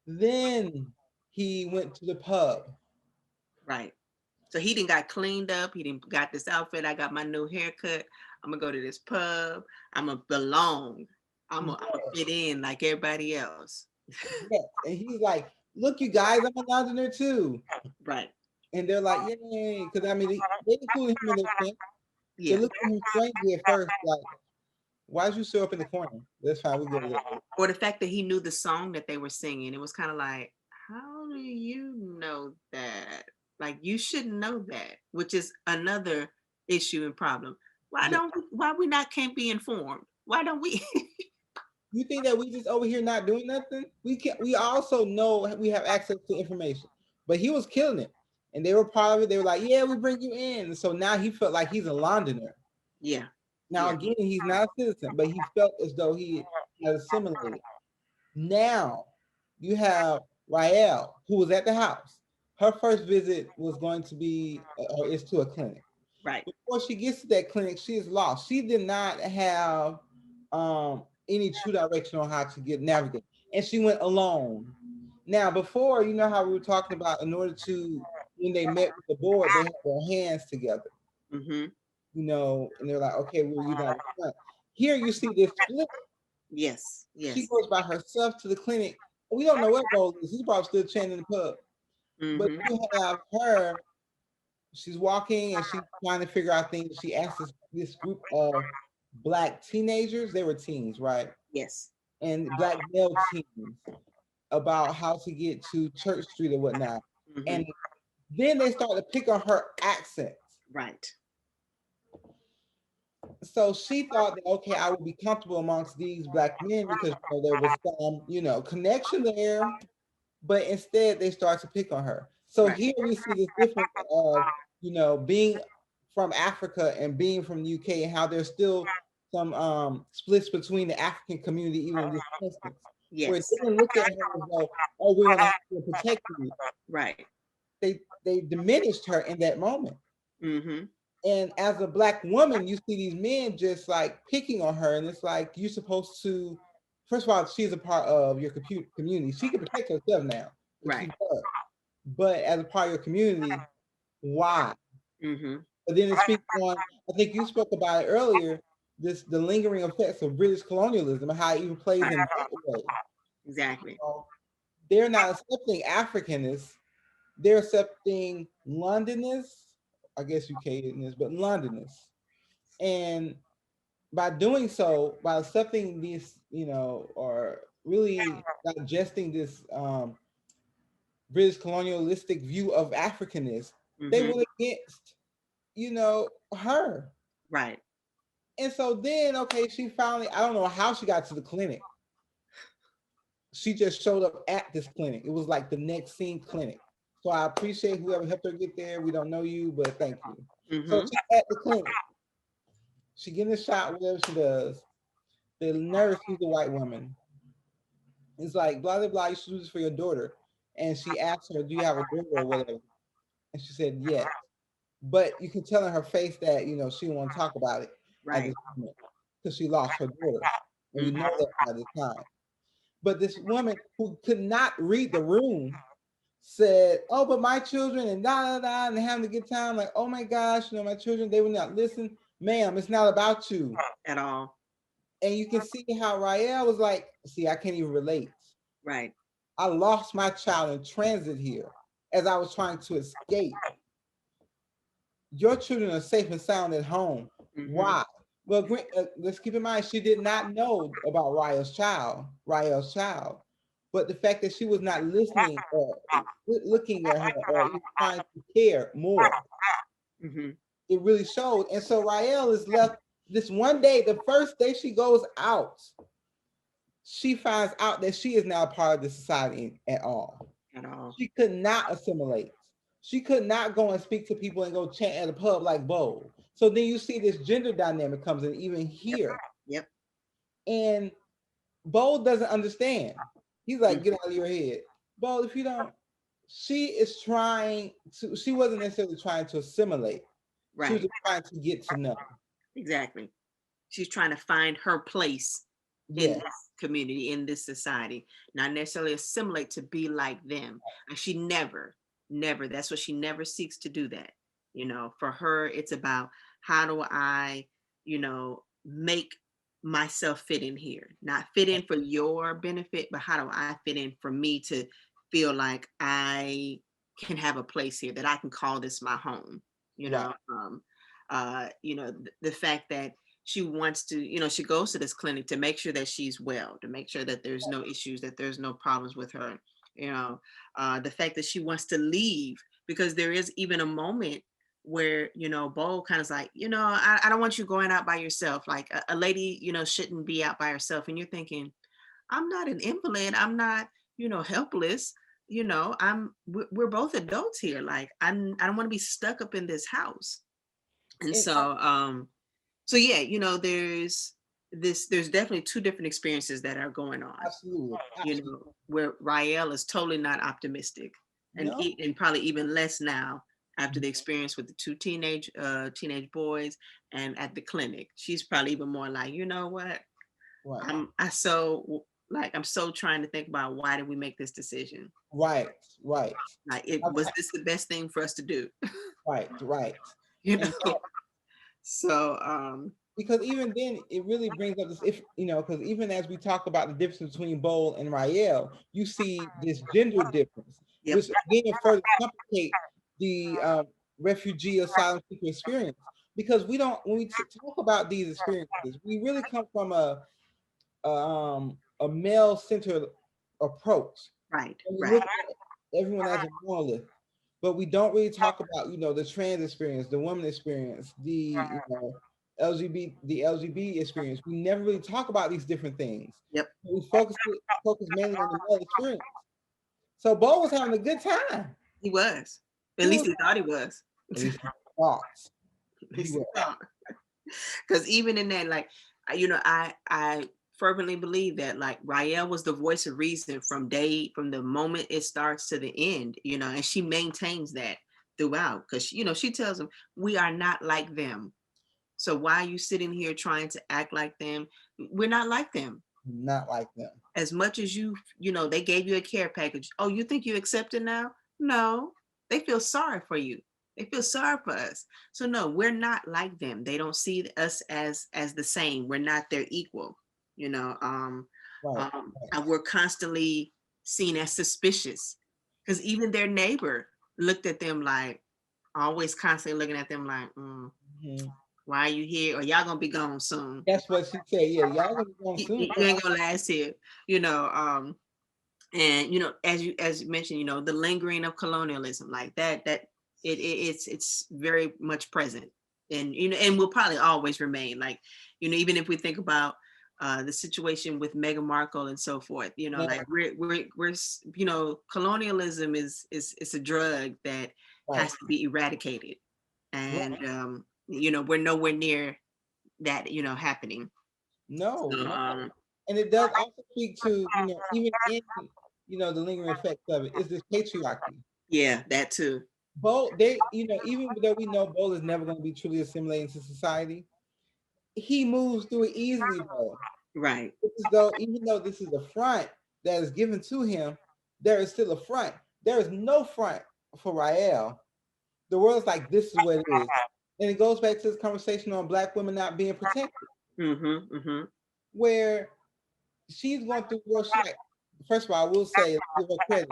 Then he went to the pub. Right. So he didn't got cleaned up. He didn't got this outfit. I got my new haircut. I'm gonna go to this pub. I'm gonna belong. I'm gonna fit in like everybody else. Yes. And he's like, look, you guys, I'm a Londoner too. Right. And they're like, yay. Because I mean, they included him in their camp. They Yeah. looked at him strangely at first, like, why'd you show up in the corner? That's fine, we get it. Or the fact that he knew the song that they were singing. It was kind of like, how do you know that? Like you shouldn't know that, which is another issue and problem. Why we not can't be informed? Why don't we? You think that we just over here not doing nothing? We also know we have access to information. But he was killing it. And they were part of it. They were like, yeah, we bring you in. So now he felt like he's a Londoner. Yeah. Now Yeah. again, he's not a citizen, but he felt as though he had assimilated. Now you have Rael, who was at the house. Her first visit was going to be, or is to a clinic. Right. Before she gets to that clinic, she is lost. She did not have any true direction on how to navigate, and she went alone. Now, before, you know how we were talking about, in order to, when they met with the board, they had their hands together. Mm-hmm. You know, and they're like, okay, we're united front. Here you see this flip. Yes. Yes. She goes by herself to the clinic. We don't know what role is. He's probably still chanting in the pub. But Mm-hmm. you have her, she's walking and she's trying to figure out things. She asks this group of Black teenagers, they were teens, right? Yes. And Black male teens about how to get to Church Street or whatnot. Mm-hmm. And then they start to pick on her accent. Right. So she thought that, okay, I would be comfortable amongst these Black men because, you know, there was some, you know, connection there. But instead they start to pick on her. So Right. here we see this difference of, you know, being from Africa and being from the UK, and how there's still some splits between the African community, even in this instance, where Yes. they didn't look at her as though, oh, we're gonna have to protect you. Right. They diminished her in that moment. Mm-hmm. And as a Black woman, you see these men just like picking on her, and it's like, you're supposed to, first of all, she's a part of your community. She can protect herself now, which she Right. does. But as a part of your community, why? Mm-hmm. But then it speaks on, I think you spoke about it earlier, the lingering effects of British colonialism and how it even plays in that way. Exactly. So they're not accepting Africanness, they're accepting Londonness, I guess UKness, but Londonness. And by doing so, by accepting this, you know, or really digesting this British colonialistic view of Africanness, they Mm-hmm. went against, you know, her. Right. And so then, okay, she finally, I don't know how she got to the clinic. She just showed up at this clinic. It was like the next scene clinic. So I appreciate whoever helped her get there. We don't know you, but thank you. So Mm-hmm. she's at the clinic. She getting a shot, whatever she does. The nurse, who's a white woman, is like, blah, blah, blah, you should do this for your daughter. And she asked her, do you have a daughter or whatever? And she said, yes. But you can tell in her face that, you know, she didn't want to talk about it at Right. this moment because she lost her daughter. And we know Mm-hmm. that by this time. But this woman who could not read the room said, oh, but my children, and da da da, and having a good time. Like, oh my gosh, you know, my children, they will not listen. Ma'am, it's not about you. At all. And you can see how Rael was like, see, I can't even relate. Right. I lost my child in transit here as I was trying to escape. Your children are safe and sound at home. Mm-hmm. Why? Well, let's keep in mind, she did not know about Rael's child. But the fact that she was not listening or looking at her or even trying to care more, Mm-hmm. it really showed. And so Rael is left this one day, the first day she goes out, she finds out that she is now a part of the society at all. At all. She could not assimilate. She could not go and speak to people and go chant at a pub like Bo. So then you see this gender dynamic comes in even here. Yep. And Bo doesn't understand. He's like, get out of your head. Bo, if you don't, she wasn't necessarily trying to assimilate. She was Right. just trying to get to know. Exactly. She's trying to find her place in Yeah, this community, in this society, not necessarily assimilate to be like them. And she never, that's what she never seeks to do that. For her, it's about how do I, make myself fit in here, not fit in for your benefit, but how do I fit in for me to feel like I can have a place here, that I can call this my home, you right. know, um, the fact that she wants to, she goes to this clinic to make sure that she's well, to make sure that there's no issues, that there's no problems with her. The fact that she wants to leave, because there is even a moment where, Bo kind of like, I don't want you going out by yourself. Like a lady, shouldn't be out by herself. And you're thinking, I'm not an invalid. I'm not, helpless. We're both adults here. Like I don't want to be stuck up in this house. And And so yeah, there's definitely two different experiences that are going on, absolutely, absolutely. where Rael is totally not optimistic, and No, and probably even less now after the experience with the two teenage boys, and at the clinic. She's probably even more like, you know what? right, I'm so trying to think about, why did we make this decision? right, right, Like, it was this the best thing for us to do? right, right. you And know? So because even then it really brings up this, if because even as we talk about the difference between Bowl and Rael, you see this gender difference, yep, which again further complicate the refugee asylum seeker experience, because we don't when we talk about these experiences, we really come from a male centered approach, right, and we right, look at everyone as a monolith, but we don't really talk about the trans experience, the woman experience, the LGBT experience. We never really talk about these different things. yep. We focus mainly on the male experience. So Bo was having a good time. He was. At He least was, he thought he was. at least he thought At he least he was. thought. Because even in that, like, I fervently believe that, like, Rael was the voice of reason from the moment it starts to the end, and she maintains that throughout, because she tells them, we are not like them. So why are you sitting here trying to act like them? We're not like them. Not like them. As much as they gave you a care package. Oh, you think you accept it now? No, they feel sorry for you. They feel sorry for us. So no, we're not like them. They don't see us as the same. We're not their equal. You know, Right. and we're constantly seen as suspicious, because even their neighbor looked at them like, always constantly looking at them like, Mhm. why are you here? Or y'all gonna be gone soon. That's what she said. Yeah, y'all gonna be going You, soon. you ain't gonna last here. You know, and as you mentioned, the lingering of colonialism, like that it's very much present, and and will probably always remain, like, even if we think about the situation with Meghan Markle and so forth, Yeah, like we're colonialism is a drug that right. has to be eradicated, Right. and we're nowhere near that happening. No, So no. And it does also speak to, even in, the lingering effects of it, is this patriarchy. yeah, that too. Bo, they, even though we know Bo is never going to be truly assimilating to society, he moves through it easily, though. Right. It's as though, even though this is a front that is given to him, there is still a front. There is no front for Rael. The world's like, this is what it is. And it goes back to this conversation on Black women not being protected, Mm-hmm. Mm-hmm. where she's going through what she like. First of all, I will say, give her credit.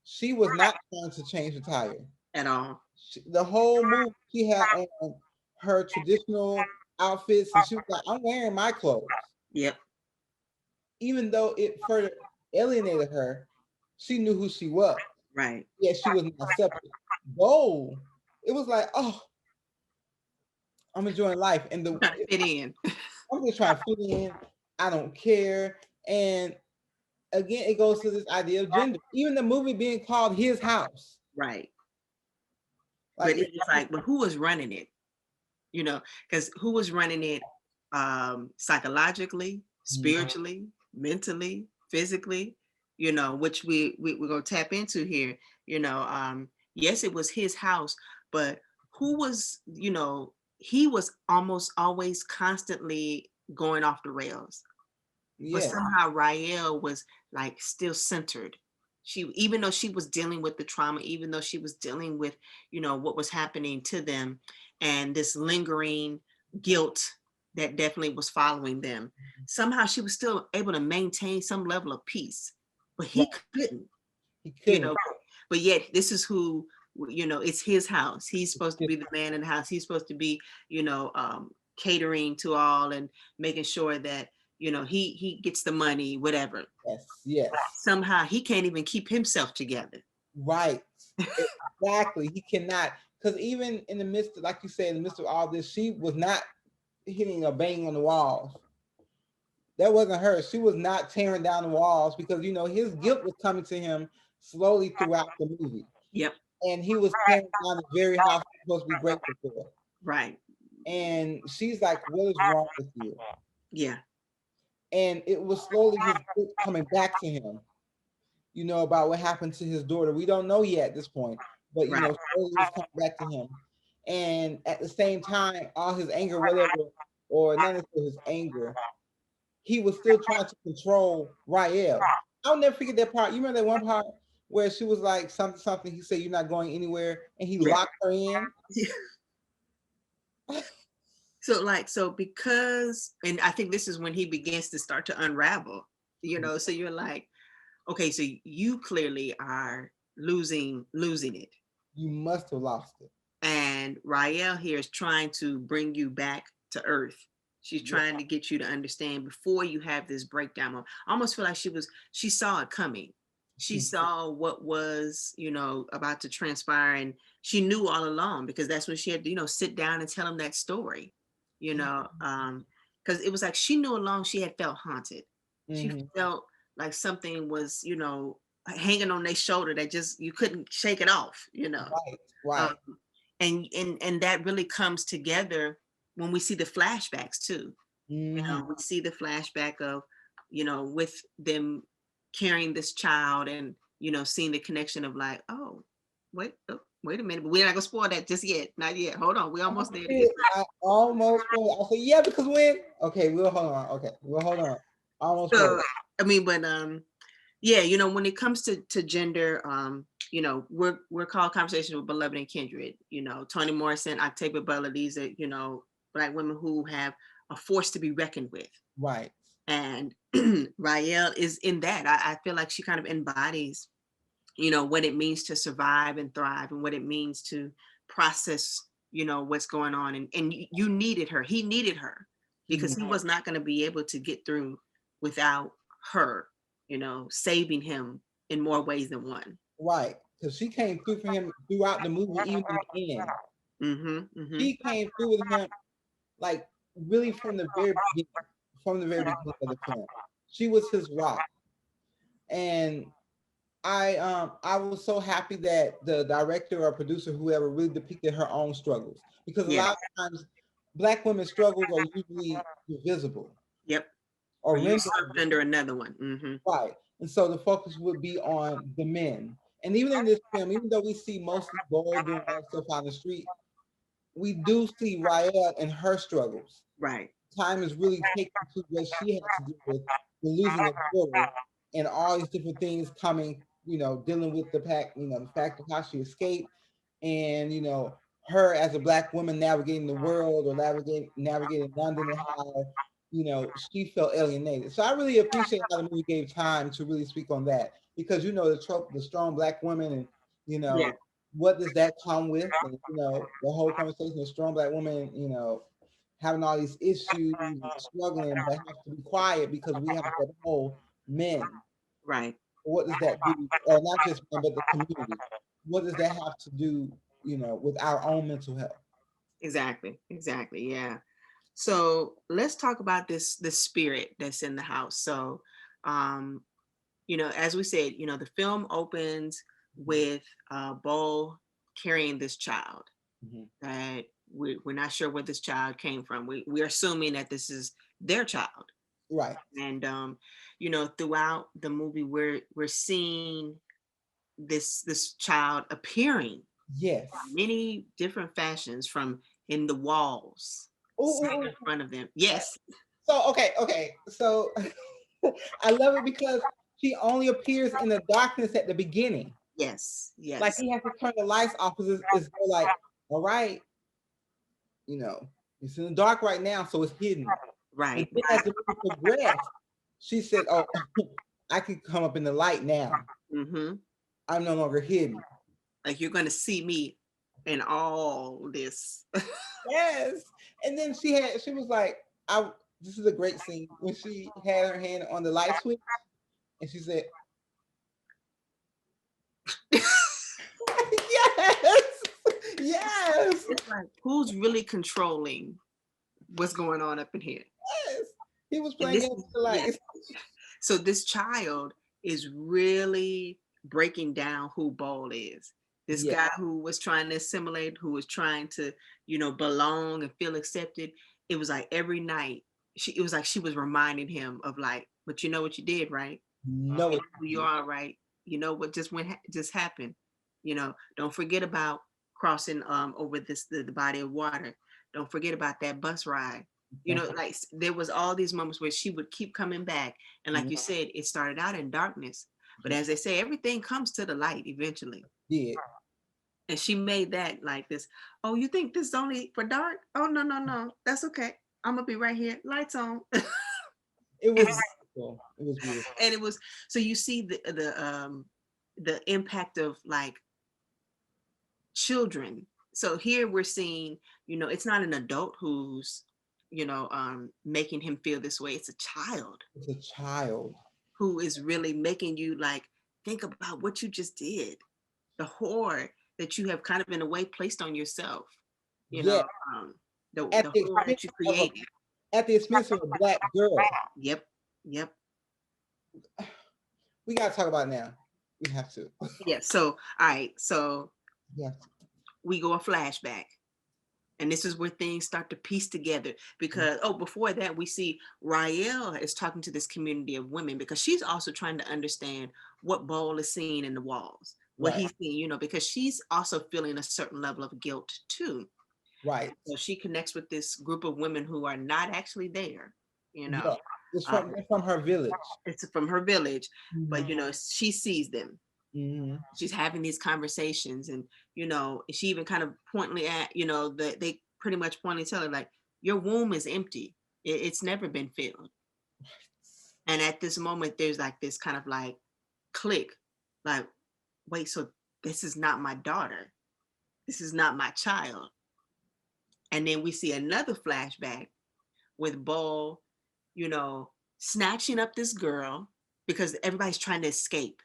She was not trying to change the tire. At all. The whole move, she had on her traditional outfits, and she was like, "I'm wearing my clothes," Yep. even though it further alienated her. She knew who she was. Right. Yet she was not separate. Whoa! It was like, oh, I'm enjoying life, and Trying to fit in. I'm just trying to fit in. I don't care, and again, it goes to this idea of gender. Even the movie being called His House, Right. like But it's like, but who was running it? Because who was running it, psychologically, Mhm. spiritually, mentally, physically? which we're gonna tap into here. Yes, it was his house, but who was, he was almost always constantly going off the rails. But Yeah. somehow Rael was like still centered. Even though she was dealing with the trauma, even though she was dealing with, what was happening to them and this lingering guilt that definitely was following them, somehow she was still able to maintain some level of peace. But Right. he couldn't, He you couldn't. know, but yet this is who, it's his house. He's supposed to be the man in the house. He's supposed to be, catering to all and making sure that, he gets the money, whatever. Yes. Yes. Somehow he can't even keep himself together. Right. Exactly. He cannot. Because even in the midst of, like you said, in the midst of all this, she was not hitting or banging on the walls. That wasn't her. She was not tearing down the walls because, his guilt was coming to him slowly throughout the movie. Yep. And he was tearing down the very house he's supposed to be grateful for. Right. And she's like, what is wrong with you? Yeah. And it was slowly his guilt coming back to him, about what happened to his daughter. We don't know yet at this point, but, Right. slowly it's coming back to him. And at the same time, all his anger, whatever, or not necessarily his anger, he was still trying to control Rael. I'll never forget that part. You remember that one part where she was like something. He said, "You're not going anywhere," and he Yeah. locked her in. So because, and I think this is when he begins to start to unravel, so you're like, okay, so you clearly are losing it. You must have lost it. And Rael here is trying to bring you back to earth. She's Yeah. trying to get you to understand before you have this breakdown. I almost feel like she saw it coming. She saw what was, about to transpire, and she knew all along, because that's when she had to, sit down and tell him that story, because it was like she knew along she had felt haunted. She Mm-hmm. felt like something was, hanging on their shoulder that just you couldn't shake it off, Right. Um, Right. and that really comes together when we see the flashbacks too. Mm-hmm. We see the flashback of, with them carrying this child, and seeing the connection of like, wait a minute, but we're not gonna spoil that just yet, not yet, hold on, we're almost there to get. I almost. I said, yeah, because when? Okay, we'll hold on. Okay, we'll hold on. Almost. So I mean, but yeah, when it comes to gender, we're called Conversations with Beloved and Kindred. Toni Morrison, Octavia Butler, these are, Black women who have a force to be reckoned with. Right. And Rael is in that. I feel like she kind of embodies, what it means to survive and thrive, and what it means to process, what's going on. And you needed her. He needed her, because he was not going to be able to get through without her, saving him in more ways than one. Right. Because she came through for him throughout the movie, even in the end. She came through with him, like really from the very beginning, of the film. She was his rock, and I was so happy that the director or producer, whoever, really depicted her own struggles, because a Yeah. lot of times Black women's struggles are usually invisible Yep. or Or you rendered slipped under another one. right, and so the focus would be on the men. And even in this film, even though we see mostly boys doing all stuff on the street, we do see Rael and her struggles. Right. Time is really taken to what she had to do with the losing of daughter and all these different things coming, dealing with the pack, the fact of how she escaped, and her as a Black woman navigating the world, or navigating London, and how she felt alienated. So I really appreciate how the movie gave time to really speak on that, because the trope, the strong Black woman, and Yeah. what does that come with, and the whole conversation of strong Black woman, having all these issues and struggling, but have to be quiet because we have to uphold men. Right. What does that do? Or not just men, but the community. What does that have to do, with our own mental health? Exactly. Yeah. So let's talk about this spirit that's in the house. So as we said, the film opens with Bo carrying this child Mhm. that we're not sure where this child came from. We're assuming that this is their child. Right. And you know, throughout the movie, we're seeing this child appearing Yes. many different fashions, from in the walls, sitting Oh, in front of them. Yes. so okay. So I love it because she only appears in the darkness at the beginning. Yes. Like Yes. he has to turn the lights off because it's like, all right, you know, it's in the dark right now, so it's hidden. And Right. then as the movie progressed, she said, "Oh, I can come up in the light now. Mm-hmm. I'm no longer hidden." Like, you're gonna see me in all this. Yes. And then she was like, "I." This is a great scene when she had her hand on the light switch, and she said, "Yes, yes, It's like, who's really controlling what's going on up in here? yes." He was And playing this games is, with the yeah. lights. So this child is really breaking down who Ball is. This Yeah. guy who was trying to assimilate, who was trying to, you know, belong and feel accepted. It was like every night, it was like she was reminding him of, like, but you know what you did, right? No, You know who you are, right? You know what just happened. You know, don't forget about crossing over the body of water. Don't forget about that bus ride. You don't know, like, there was all these moments where she would keep coming back, and like forget. you said, it started out in darkness, but as they say, everything comes to the light eventually. Did. And she made that like this. Oh, you think this is only for dark? Oh, no, no, no, that's okay. I'm gonna be right here, lights on. It was beautiful. It was beautiful. And it was, so you see the impact of, like, children. So here we're seeing, you know, it's not an adult who's, you know, making him feel this way. It's a child It's a child. who is really making you, like, think about what you just did, the horror that you have kind of in a way placed on yourself, you Yeah. know, At the the horror expense that you of a created. at the expense of a black girl. Yep. Yep. We gotta talk about it now. We have to. Yeah. So all right, so Yeah. we go a flashback. And this is where things start to piece together, because, oh, before that, we see Rael is talking to this community of women, because she's also trying to understand what Bowl is seeing in the walls, what Right. he's seeing, you know, because she's also feeling a certain level of guilt too. Right. So she connects with this group of women who are not actually there, you know. Yeah. It's Uh, from her village. it's from her village, but, Mhm. you know, she sees them. Mhm. She's having these conversations, and, you know, she even kind of pointedly at, you know, they pretty much pointedly tell her, like, your womb is empty. It's never been filled. And at this moment, there's like this kind of like click, like, wait, so this is not my daughter. This is not my child. And then we see another flashback with Bo, you know, snatching up this girl because everybody's trying to escape.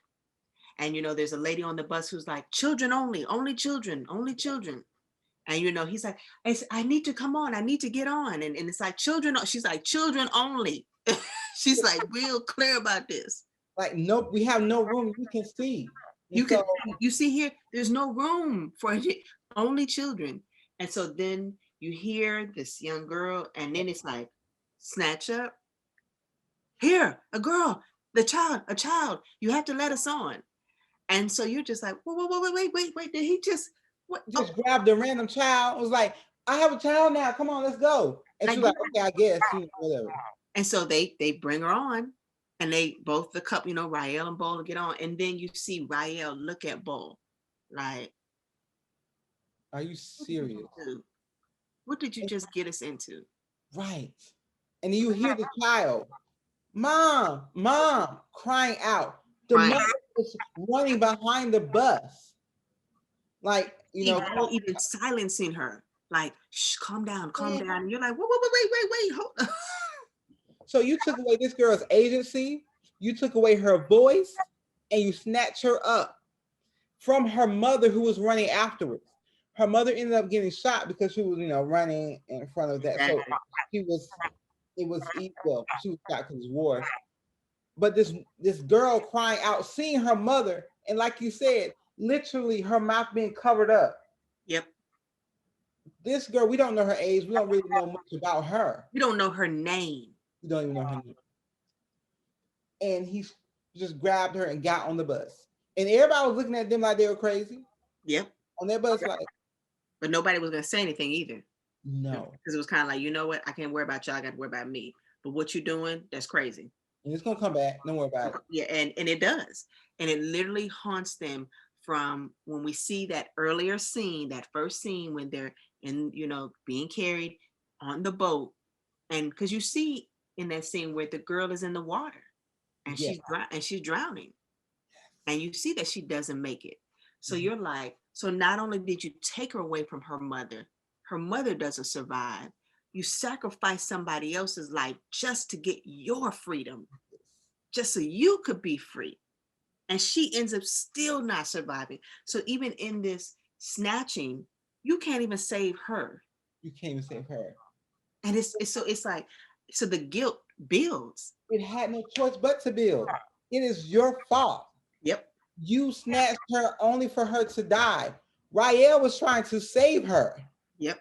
And, you know, there's a lady on the bus who's like, children only, only children, only children. And, you know, he's like, I need to come on, I need to get on. And it's like, children, she's like, children only. She's like real clear about this. Like, no, we have no room. You can see. And You can, so you see here, there's no room for only children. And so then you hear this young girl, and then it's like, snatch up, here, a girl, a child, you have to let us on. And so you're just like, wait, did he just, what? Oh, just grabbed a random child. Was like, I have a child now. Come on, let's go. And like, she's like, okay, I guess, whatever. and so they bring her on, and they both, the couple, you know, Rael and Bo, get on, and then you see Rael look at Bo like, Are you what did you serious? do? What did you And- just get us into? right. And then you hear the child, mom, mom, crying out. The Right. mother is running behind the bus. Like, See, Bo even silencing her, like, shh, calm down, calm down. And you're like, wait, hold on. so you took away this girl's agency, you took away her voice, and you snatched her up from her mother who was running afterwards. Her mother ended up getting shot because she was, running in front of that. So she was, it was equal. She was shot because it was war. But this girl crying out, seeing her mother, and like you said, literally her mouth being covered up. Yep. This girl, we don't know her age. We don't really know much about her. You don't know her name. We don't even know her name. and he just grabbed her and got on the bus. And everybody was looking at them like they were crazy Yep. on their bus, like, But nobody was gonna say anything either. no. Because it was kind of like, you know what? I can't worry about y'all, I gotta worry about me. But what you doing, that's crazy. And it's gonna come back. Don't worry about it. Yeah, and it does. And it literally haunts them from when we see that earlier scene, that first scene when they're in, being carried on the boat. And because you see in that scene where the girl is in the water and Yeah. she's drowning. And you see that she doesn't make it. So you're like, so not only did you take her away from her mother doesn't survive. You sacrifice somebody else's life just to get your freedom, just so you could be free. And she ends up still not surviving. So even in this snatching, you can't even save her. You can't even save her. And it's like, so the guilt builds. It had no choice but to build. It is your fault. Yep. You snatched her only for her to die. Rael was trying to save her. Yep.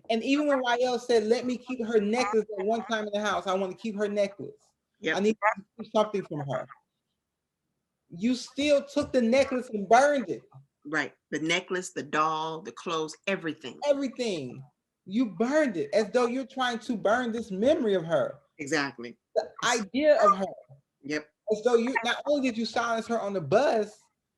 And even when Rael said, let me keep her necklace at one time in the house, I want to keep her necklace. Yep. I need to keep something from her. You still took the necklace and burned it. Right. The necklace, the doll, the clothes, everything. Everything. You burned it as though you're trying to burn this memory of her. Exactly. The idea of her. Yep. As though you not only did you silence her on the bus,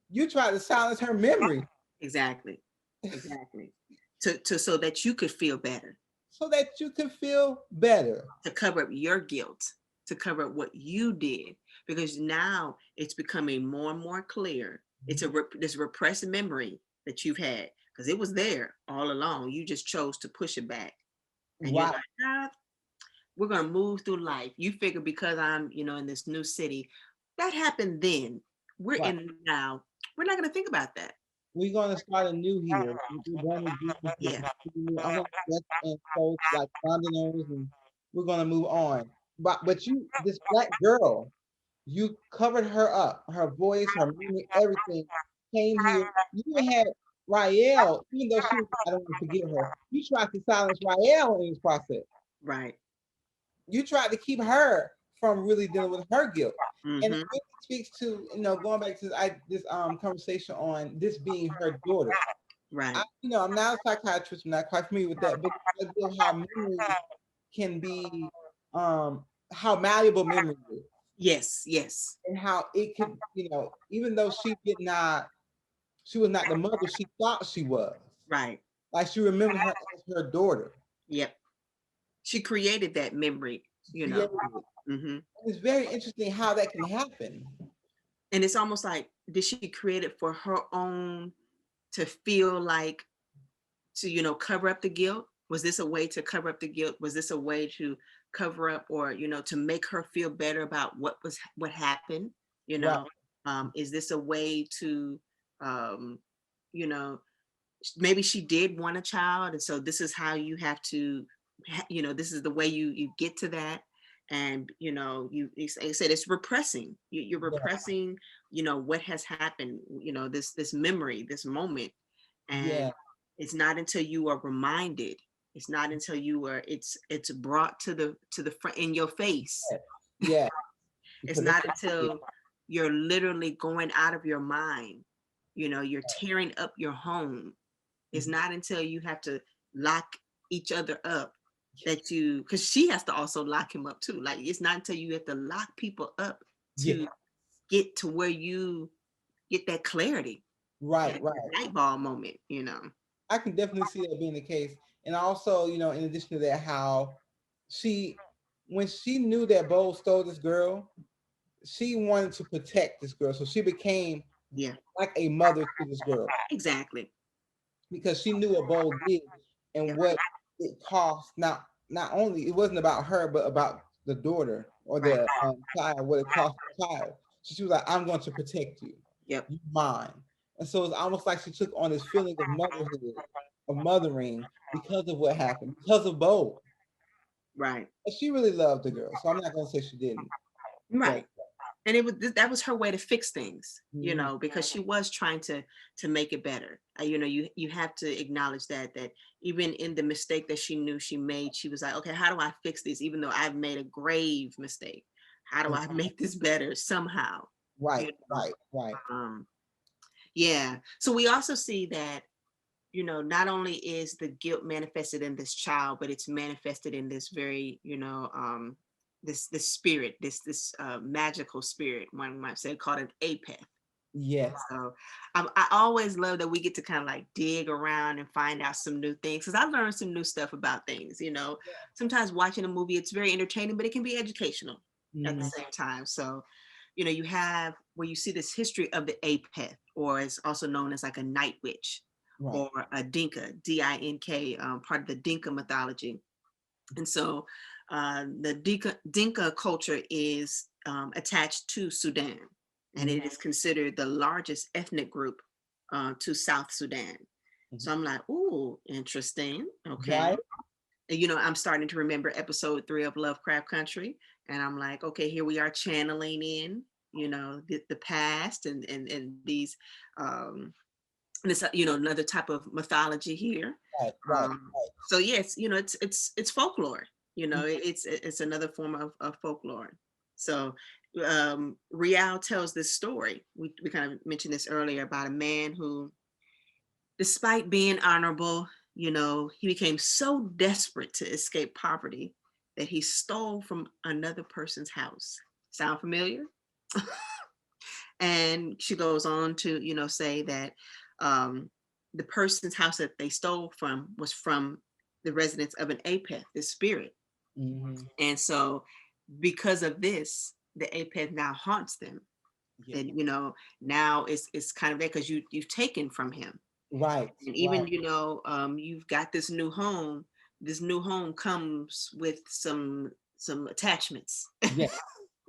you tried to silence her memory. Exactly. Exactly. So that you could feel better. So that you could feel better. To cover up your guilt, to cover up what you did. Because now it's becoming more and more clear. It's this repressed memory that you've had. Because it was there all along. You just chose to push it back. And Wow. you're like, we're going to move through life. You figure because I'm, in this new city, that happened then. We're in now. We're not going to think about that. We're going to start anew here. We're going to do this. Yeah. I'm going to get in folks like Londoners, and we're going to move on. But you, this black girl, you covered her up, her voice, her memory, everything came here. You even had Rael, even though she was, I don't want to forget her, you tried to silence Rael in this process. Right. You tried to keep her from really dealing with her guilt. Mm-hmm. And it really speaks to, going back to this conversation on this being her daughter. Right. I'm not a psychiatrist, I'm not quite familiar with that, but the idea of how memory can be, how malleable memory is. Yes, yes. And how it could, even though she was not the mother she thought she was. Right. Like she remembered her as her daughter. Yep. She created that memory, Mm-hmm. It's very interesting how that can happen. And it's almost like, did she create it for her own, to feel like, to, cover up the guilt? Was this a way to cover up the guilt? Was this a way to cover up, or, to make her feel better about what happened? Right. Is this a way to, maybe she did want a child. And so this is how you have to, this is the way you get to that. And, you said it's repressing. You're repressing, what has happened, this memory, this moment. And it's not until you are reminded, it's not until you are, it's brought to the front in your face. Yeah. It's not until you're literally going out of your mind, you're tearing up your home. It's not until you have to lock each other up that because she has to also lock him up too. Like, it's not until you have to lock people up to get to where you get that clarity. Right. Light bulb moment, I can definitely see that being the case. And also, in addition to that, how when she knew that Bo stole this girl, she wanted to protect this girl. So she became like a mother to this girl. Exactly. Because she knew what Bo did and what it cost. Now, not only, it wasn't about her, but about the daughter or the child, what it cost the child. So she was like, I'm going to protect you. Yep. You're mine. And so it's almost like she took on this feeling of motherhood, of mothering, because of what happened, because of Bo. Right. And she really loved the girl. So I'm not going to say she didn't. Right. And that was her way to fix things, because she was trying to make it better. You have to acknowledge that even in the mistake that she knew she made, she was like, okay, how do I fix this? Even though I've made a grave mistake, how do I make this better somehow? You Right, know? right, right. Um, yeah. So we also see that, not only is the guilt manifested in this child, but it's manifested in this very, this spirit, this magical spirit, one might say, called an apeth. Yes. So I always love that we get to kind of like dig around and find out some new things, because I learned some new stuff about things. Sometimes watching a movie, it's very entertaining, but it can be educational at the Mhm. same time. So, you have where you see this history of the apeth, or it's also known as like a night witch, Right. or a Dinka, Dink, part of the Dinka mythology. And so the Dinka culture is attached to Sudan, and it Mhm. is considered the largest ethnic group to South Sudan. Mhm. So I'm like, ooh, interesting. Okay. Right. And, I'm starting to remember episode 3 of Lovecraft Country. And I'm like, okay, here we are channeling in, the past, and these this another type of mythology here. Right. Right. So yes, it's folklore. Mhm. It's another form of folklore. So Rial tells this story. We kind of mentioned this earlier about a man who, despite being honorable, he became so desperate to escape poverty that he stole from another person's house. Sound familiar? And she goes on to, say that um, the person's house that they stole from was from the residence of an apeth, the spirit. Mhm. And so, because of this, the apeth now haunts them. Yeah. And now it's kind of there because you've taken from him. Right. And Right. even you've got this new home. This new home comes with some attachments. Yes.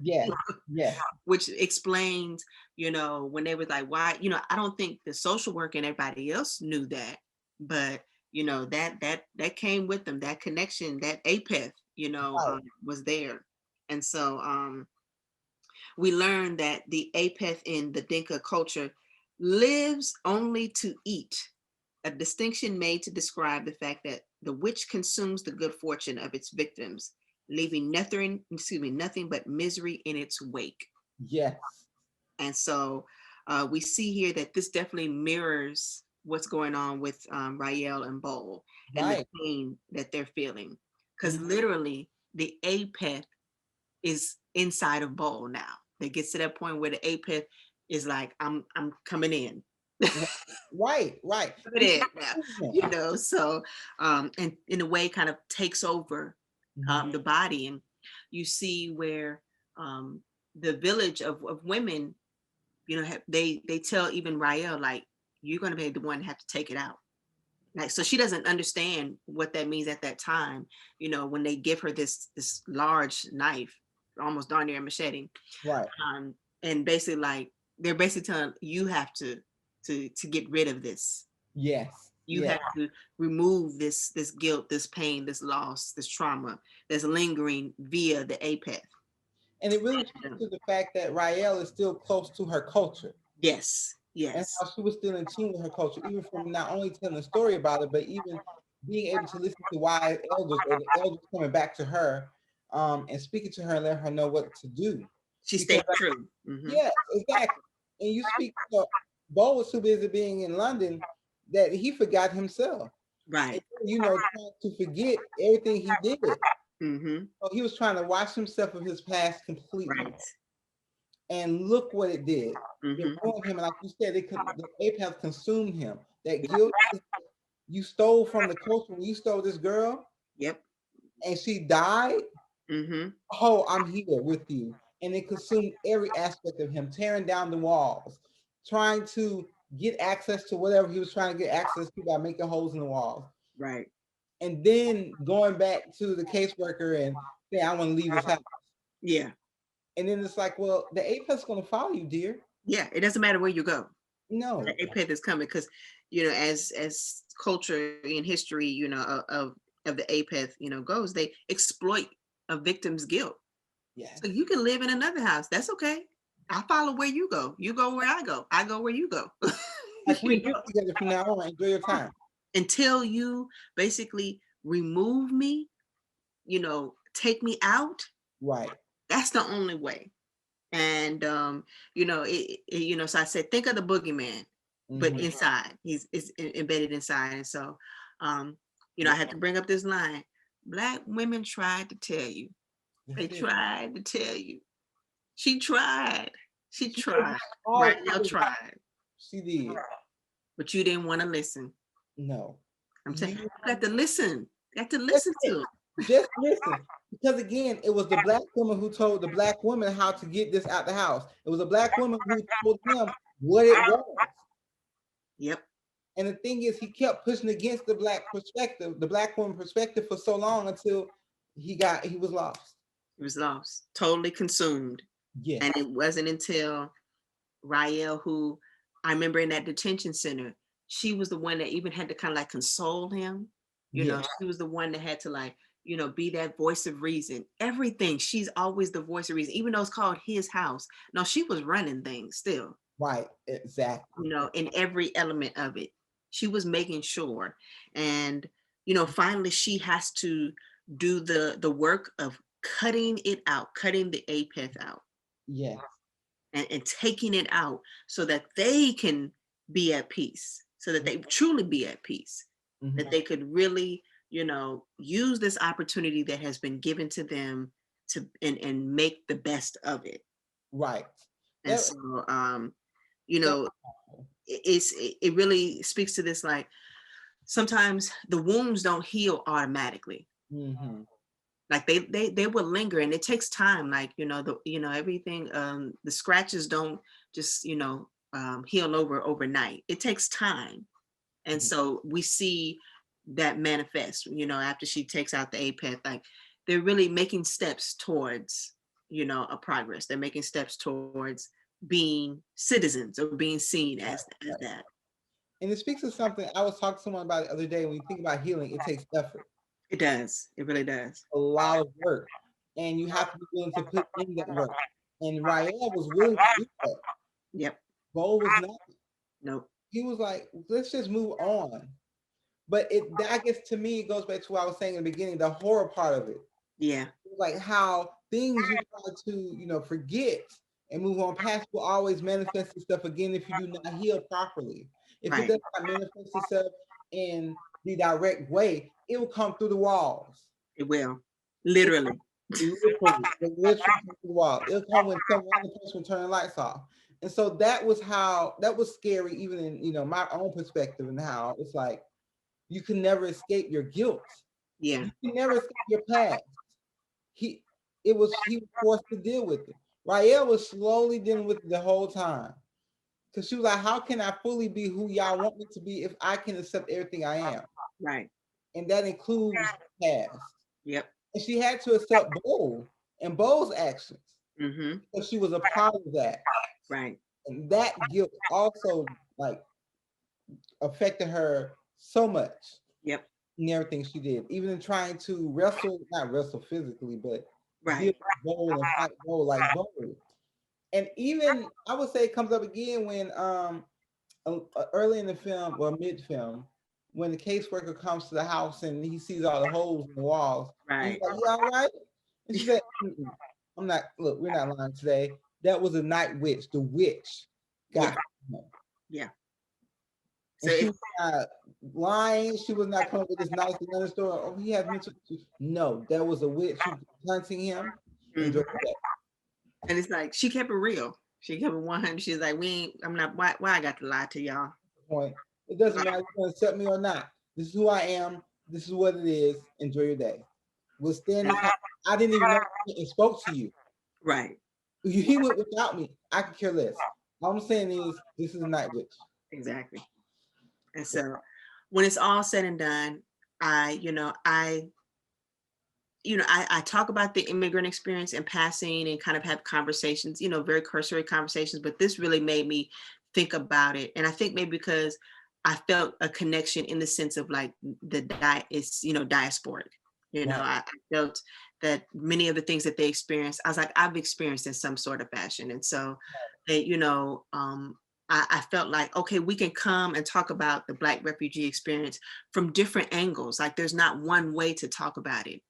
Yes. Yes. Which explains, when they was like, why, I don't think the social worker and everybody else knew that, but that came with them, that connection, that apeth, Right. was there. And so we learned that the apeth in the Dinka culture lives only to eat, a distinction made to describe the fact that the witch consumes the good fortune of its victims, leaving nothing but misery in its wake. Yes. And so we see here that this definitely mirrors what's going on with Rael and Bowl, and the Right. pain that they're feeling. Because Mhm. literally, the apeth is inside of Bowl now. It gets to that point where the apeth is like, I'm coming in. Right. Right. Coming You in can now, see him. so and in a way kind of takes over Mhm. the body. And you see where the village of women, they tell even Rael, like, you're going to be the one to have to take it out. Like, so she doesn't understand what that means at that time, when they give her this large knife, almost darn near a machete, Right. um, and basically, like, they're basically telling you have to get rid of this. Yes. You Yes. have to remove this guilt, this pain, this loss, this trauma that's lingering via the apeth. And it really speaks to the fact that Rael is still close to her culture, Yes, and yes, how she was still in tune with her culture, even from not only telling a story about it, but even being able to listen to wise elders, or the elders coming back to her, and speaking to her and letting her know what to do. she Because stayed true. yeah, exactly. And you speak, Bo was too busy being in London that he forgot himself. And, Right. trying to forget everything he did. Mm-hmm. So he was trying to wash himself of his past completely. Right. And look what it did. It Mm-hmm. ruined him. And like you said, the ape has consumed him. That guilt you stole from the culture when you stole this girl Yep. and she died. Mm-hmm. Oh, I'm here with you. And it consumed every aspect of him, tearing down the walls, trying to get access to whatever he was trying to get access to by making holes in the walls. Right. And then going back to the caseworker and saying, I want to leave this house. Yeah. And then it's like, well, the ape is going to follow you, dear. Yeah. It doesn't matter where you go. No. The apeth is coming because, as culture and history, of the apeth, goes, they exploit a victim's guilt. Yes. So you can live in another house. That's okay. I follow where you go. You go where I go. I go where you go. Like we You live together from now on. Enjoy your time. Until you basically remove me, take me out, Right. That's the only way. And so I said, think of the boogeyman, but Mhm. inside, is embedded inside. And so, I had to bring up this line. Black women tried to tell you. They That's it. tried to tell you. She tried. She She was tried. all Right? Y'all tried. she did. But you didn't want to listen. No. I'm saying You you got to listen. You got to That's listen it. to it. Just listen. Because again, it was the black woman who told the black woman how to get this out the house. It was a black woman who told him what it was. Yep. And the thing is, he kept pushing against the black perspective, the black woman perspective for so long until he was lost. He was lost, totally consumed. Yes. And it wasn't until Rael, who I remember in that detention center, she was the one that even had to kind of like console him. Yes. She was the one that had to like, be that voice of reason. Everything. She's always the voice of reason, even though it's called his house. No, she was running things still, Right. Exactly. in every element of it. She was making sure. And, finally she has to do the work of cutting it out, cutting the apeth out Yes. and taking it out so that they can be at peace, so that they truly be at peace, Mhm. that they could really, use this opportunity that has been given to them to and make the best of it. Right. And That, so, that it really speaks to this, like sometimes the wounds don't heal automatically. mhm. Like they will linger, and it takes time. Like everything, the scratches don't just heal overnight. It takes time. And Mhm. so we see that manifest, after she takes out the apeth. Like they're really making steps towards a progress. They're making steps towards being citizens or being seen Right, as right. that. And it speaks to something I was talking to someone about the other day. When you think about healing, it takes effort, It does. It really does. a lot of work, and you have to be willing to put in that work. And Rael was willing to do that. Yep. Bo was not. Nope. He was like, let's just move on. But I guess to me, it goes back to what I was saying in the beginning, the horror part of it. Yeah. Like how things you try to, forget and move on past will always manifest itself again if you do not heal properly. If it Right. does not manifest itself in the direct way, it will come through the walls. It will. It Literally. literally, it literally come through the wall. It'll come when some random person will turn the lights off. And so that was scary, even in my own perspective, and how it's like you can never escape your guilt. Yeah. You can never escape your past. He he was forced to deal with it. Rael was slowly dealing with it the whole time. Cause she was like, how can I fully be who y'all want me to be if I can accept everything I am? Right. And that includes past. Yep. And she had to accept Bo and Bo's actions. Mm-hmm. Because she was a part of that. Right. And that guilt also like affected her so much Yep. in everything she did. Even in trying to not wrestle physically, but deal Right. with Bo and fight Bo like Bo. And even I would say it comes up again when early in the film or mid film when the caseworker comes to the house and he sees all the holes in the walls and he's Right. like, "You all right?" And she said, "Mm-mm. I'm not. Look, we're not lying today. That was a night witch. The witch Yeah. got her." Yeah. So And she it, was not lying. She was not coming with this nice another story. Oh, he has mental issues. No, that was a witch who was hunting him. And mhm. And it's like she kept it real. She kept it 100. She's like, I'm not. Why I got to lie to y'all? point. It doesn't matter if you want to accept me or not. This is who I am. This is what it is. Enjoy your day. We'll stay in this house. I didn't even know and spoke to you. Right. He went without me. I could care less. All I'm saying is this is a night witch. Exactly. And so when it's all said and done, I talk about the immigrant experience in passing and kind of have conversations, very cursory conversations, but this really made me think about it. And I think maybe because I felt a connection in the sense of like it's, diasporic. Right. I felt that many of the things that they experienced, I was like, I've experienced in some sort of fashion. And so they, I felt like, okay, we can come and talk about the Black refugee experience from different angles. Like there's not one way to talk about it.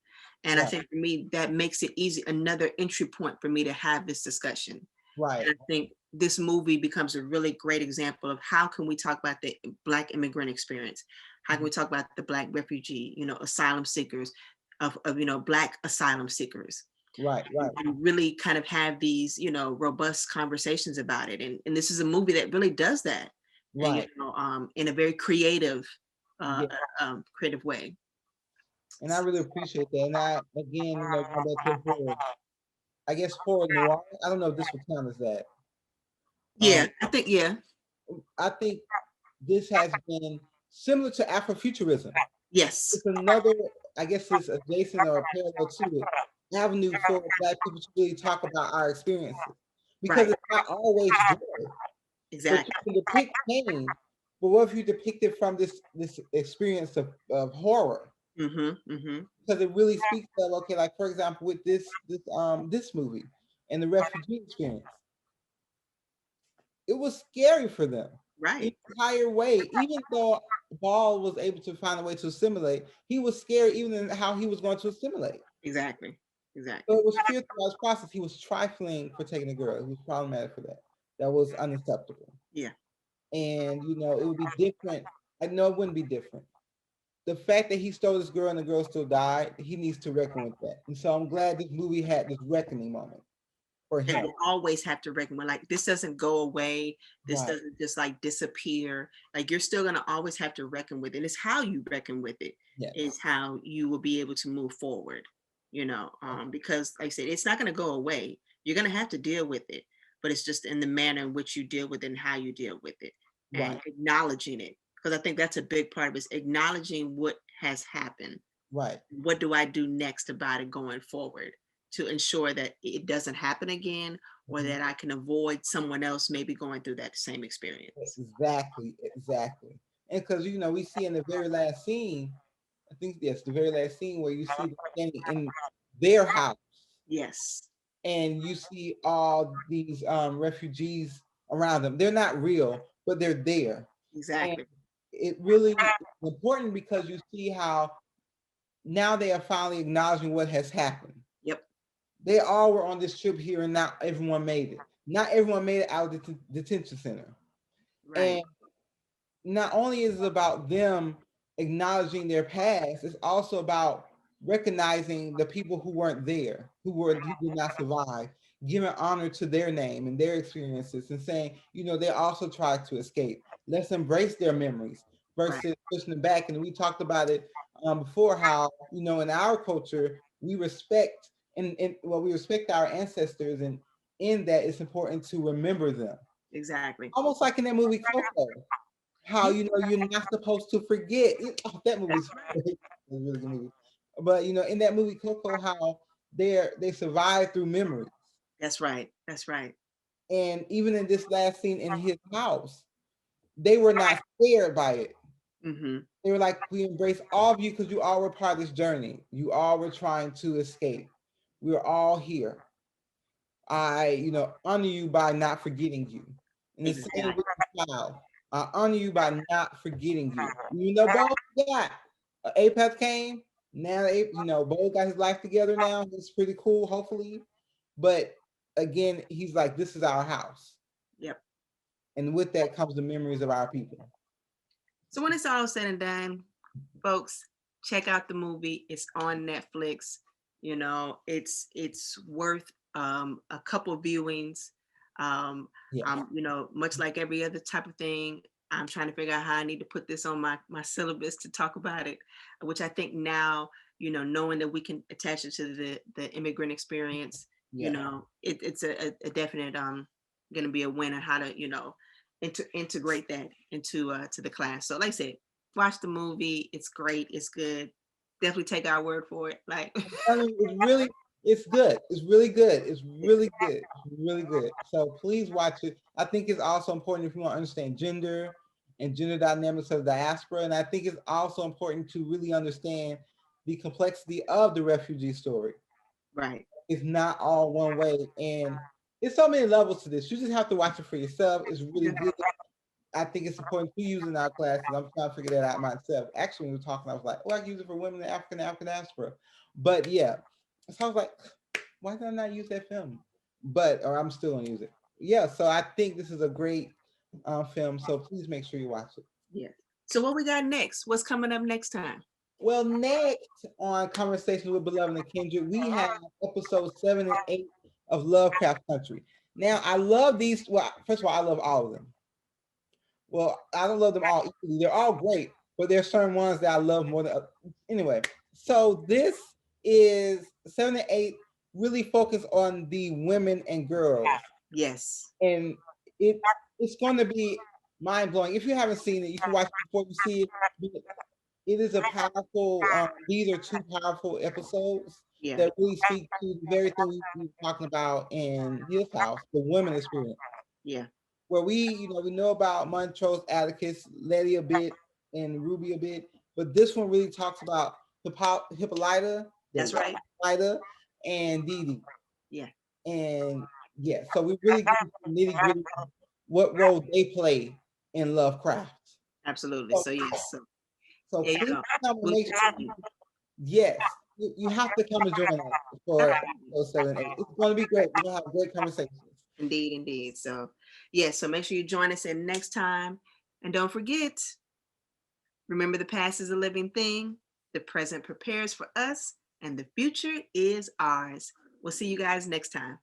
And I Right. think for me, that makes it easy, another entry point for me to have this discussion. Right. And I think this movie becomes a really great example of how can we talk about the Black immigrant experience? How can we talk about the Black refugee, asylum seekers, of Black asylum seekers? Right. Right. And really kind of have these, robust conversations about it. And this is a movie that really does that, and Right. in a very creative, Yeah. creative way. And I really appreciate that. And I, again, going back to horror, I guess horror noir. I don't know if this would count as that. Um, Yeah, I think, yeah, I think this has been similar to Afrofuturism. yes, It's another, I guess, it's adjacent or a parallel to it, avenue for Black people to really talk about our experiences, because right, it's not always joy, but you exactly. can depict pain. But what if you depict it from this experience of horror? Mm-hmm, mm-hmm. Because it really speaks of, okay, like for example, with this movie and the refugee experience, it was scary for them the Right, entire way. Even though Ball was able to find a way to assimilate, he was scared even in how he was going to assimilate. exactly, So exactly. it was fear throughout his process. He was trifling for taking a girl. He was problematic for that. That was unacceptable. Yeah, And it would be different. I know it wouldn't be different. The fact that he stole this girl and the girl still died, he needs to reckon with that. And so I'm glad this movie had this reckoning moment for that him. you always have to reckon with. Like, this doesn't go away. This Right. doesn't just like disappear. Like, you're still gonna always have to reckon with it. It's how you reckon with it Yes. is how you will be able to move forward. Because like I said, it's not gonna go away. You're gonna have to deal with it, but it's just in the manner in which you deal with it and how you deal with it, and Right. acknowledging it. Because I think that's a big part of it, is acknowledging what has happened. Right. What do I do next about it going forward to ensure that it doesn't happen again, or Mhm. that I can avoid someone else maybe going through that same experience? Exactly. Exactly. And because we see in the very last scene, I think yes, the very last scene where you see them standing in their house Yes, and you see all these refugees around them. They're not real, but they're there. And exactly. it really is important because you see how now they are finally acknowledging what has happened. Yep. They all were on this trip here, and not everyone made it. Not everyone made it out of the detention center. Right. And not only is it about them acknowledging their past, it's also about recognizing the people who weren't there, who did not survive, giving honor to their name and their experiences, and saying, they also tried to escape. Let's embrace their memories Right. versus pushing them back. And we talked about it before, how in our culture we respect we respect our ancestors, and in that it's important to remember them. Exactly. Almost like in that movie Coco, how Yeah, you're not supposed to forget. That movie's great. It's a really good movie. But in that movie Coco, how they survive through memories. that's right. That's right. And even in this last scene in his house, they were not scared by it. Mm-hmm. They were like, we embrace all of you because you all were part of this journey. You all were trying to escape. We are all here. I, honor you by not forgetting you. And the same Exactly. with the child. I honor you by not forgetting you. You know, Bo got Apex came. Now, Bo got his life together now. It's pretty cool, hopefully. But again, he's like, this is our house. Yep. And with that comes the memories of our people. So when it's all said and done, folks, check out the movie. It's on Netflix. It's worth a couple viewings. Yes. Much like every other type of thing, I'm trying to figure out how I need to put this on my syllabus to talk about it, which I think now, knowing that we can attach it to the immigrant experience, Yeah. it's a definite going to be a win on how to integrate that into to the class. So like I said, watch the movie. It's great. It's good. Definitely take our word for it. Like, I mean, it's good. It's really good. It's really good. It's really good. So please watch it. I think it's also important if you want to understand gender and gender dynamics of diaspora. And I think it's also important to really understand the complexity of the refugee story. right. It's not all one way. And there's so many levels to this. You just have to watch it for yourself. It's really good. I think it's important to use in our classes. I'm trying to figure that out myself. Actually, when we were talking, I was like, oh, I can use it for women in African diaspora. But yeah, so I was like, why did I not use that film? But, or I'm still gonna use it. Yeah, so I think this is a great film. So please make sure you watch it. Yeah. So what we got next? What's coming up next time? Well, next on Conversation with Beloved and Kindred, we have episode 7 and 8 of Lovecraft Country. Now, I love these. Well, first of all, I love all of them. Well, I don't love them all equally. They're all great, but there's certain ones that I love more than anyway. So this is 7 and 8 really focus on the women and girls. Yes. And it's going to be mind blowing. If you haven't seen it, you can watch it before you see it. It is a powerful. These are two powerful episodes that really speak to the very thing we were talking about in his house, the women experience. Yeah. Where we know about Montrose, Atticus, Letty a bit, and Ruby a bit, but this one really talks about Hippolyta. That's right. Hippolyta and Dee Dee. Yeah. And yeah, so we really get nitty gritty what role they play in Lovecraft. Absolutely. So yes. So please come and make sure. Yes, you have to come and join us for episode 7 and 8. It's going to be great. We're going to have great conversations. Indeed, indeed. So yes, so make sure you join us in next time. And don't forget, remember the past is a living thing, the present prepares for us, and the future is ours. We'll see you guys next time.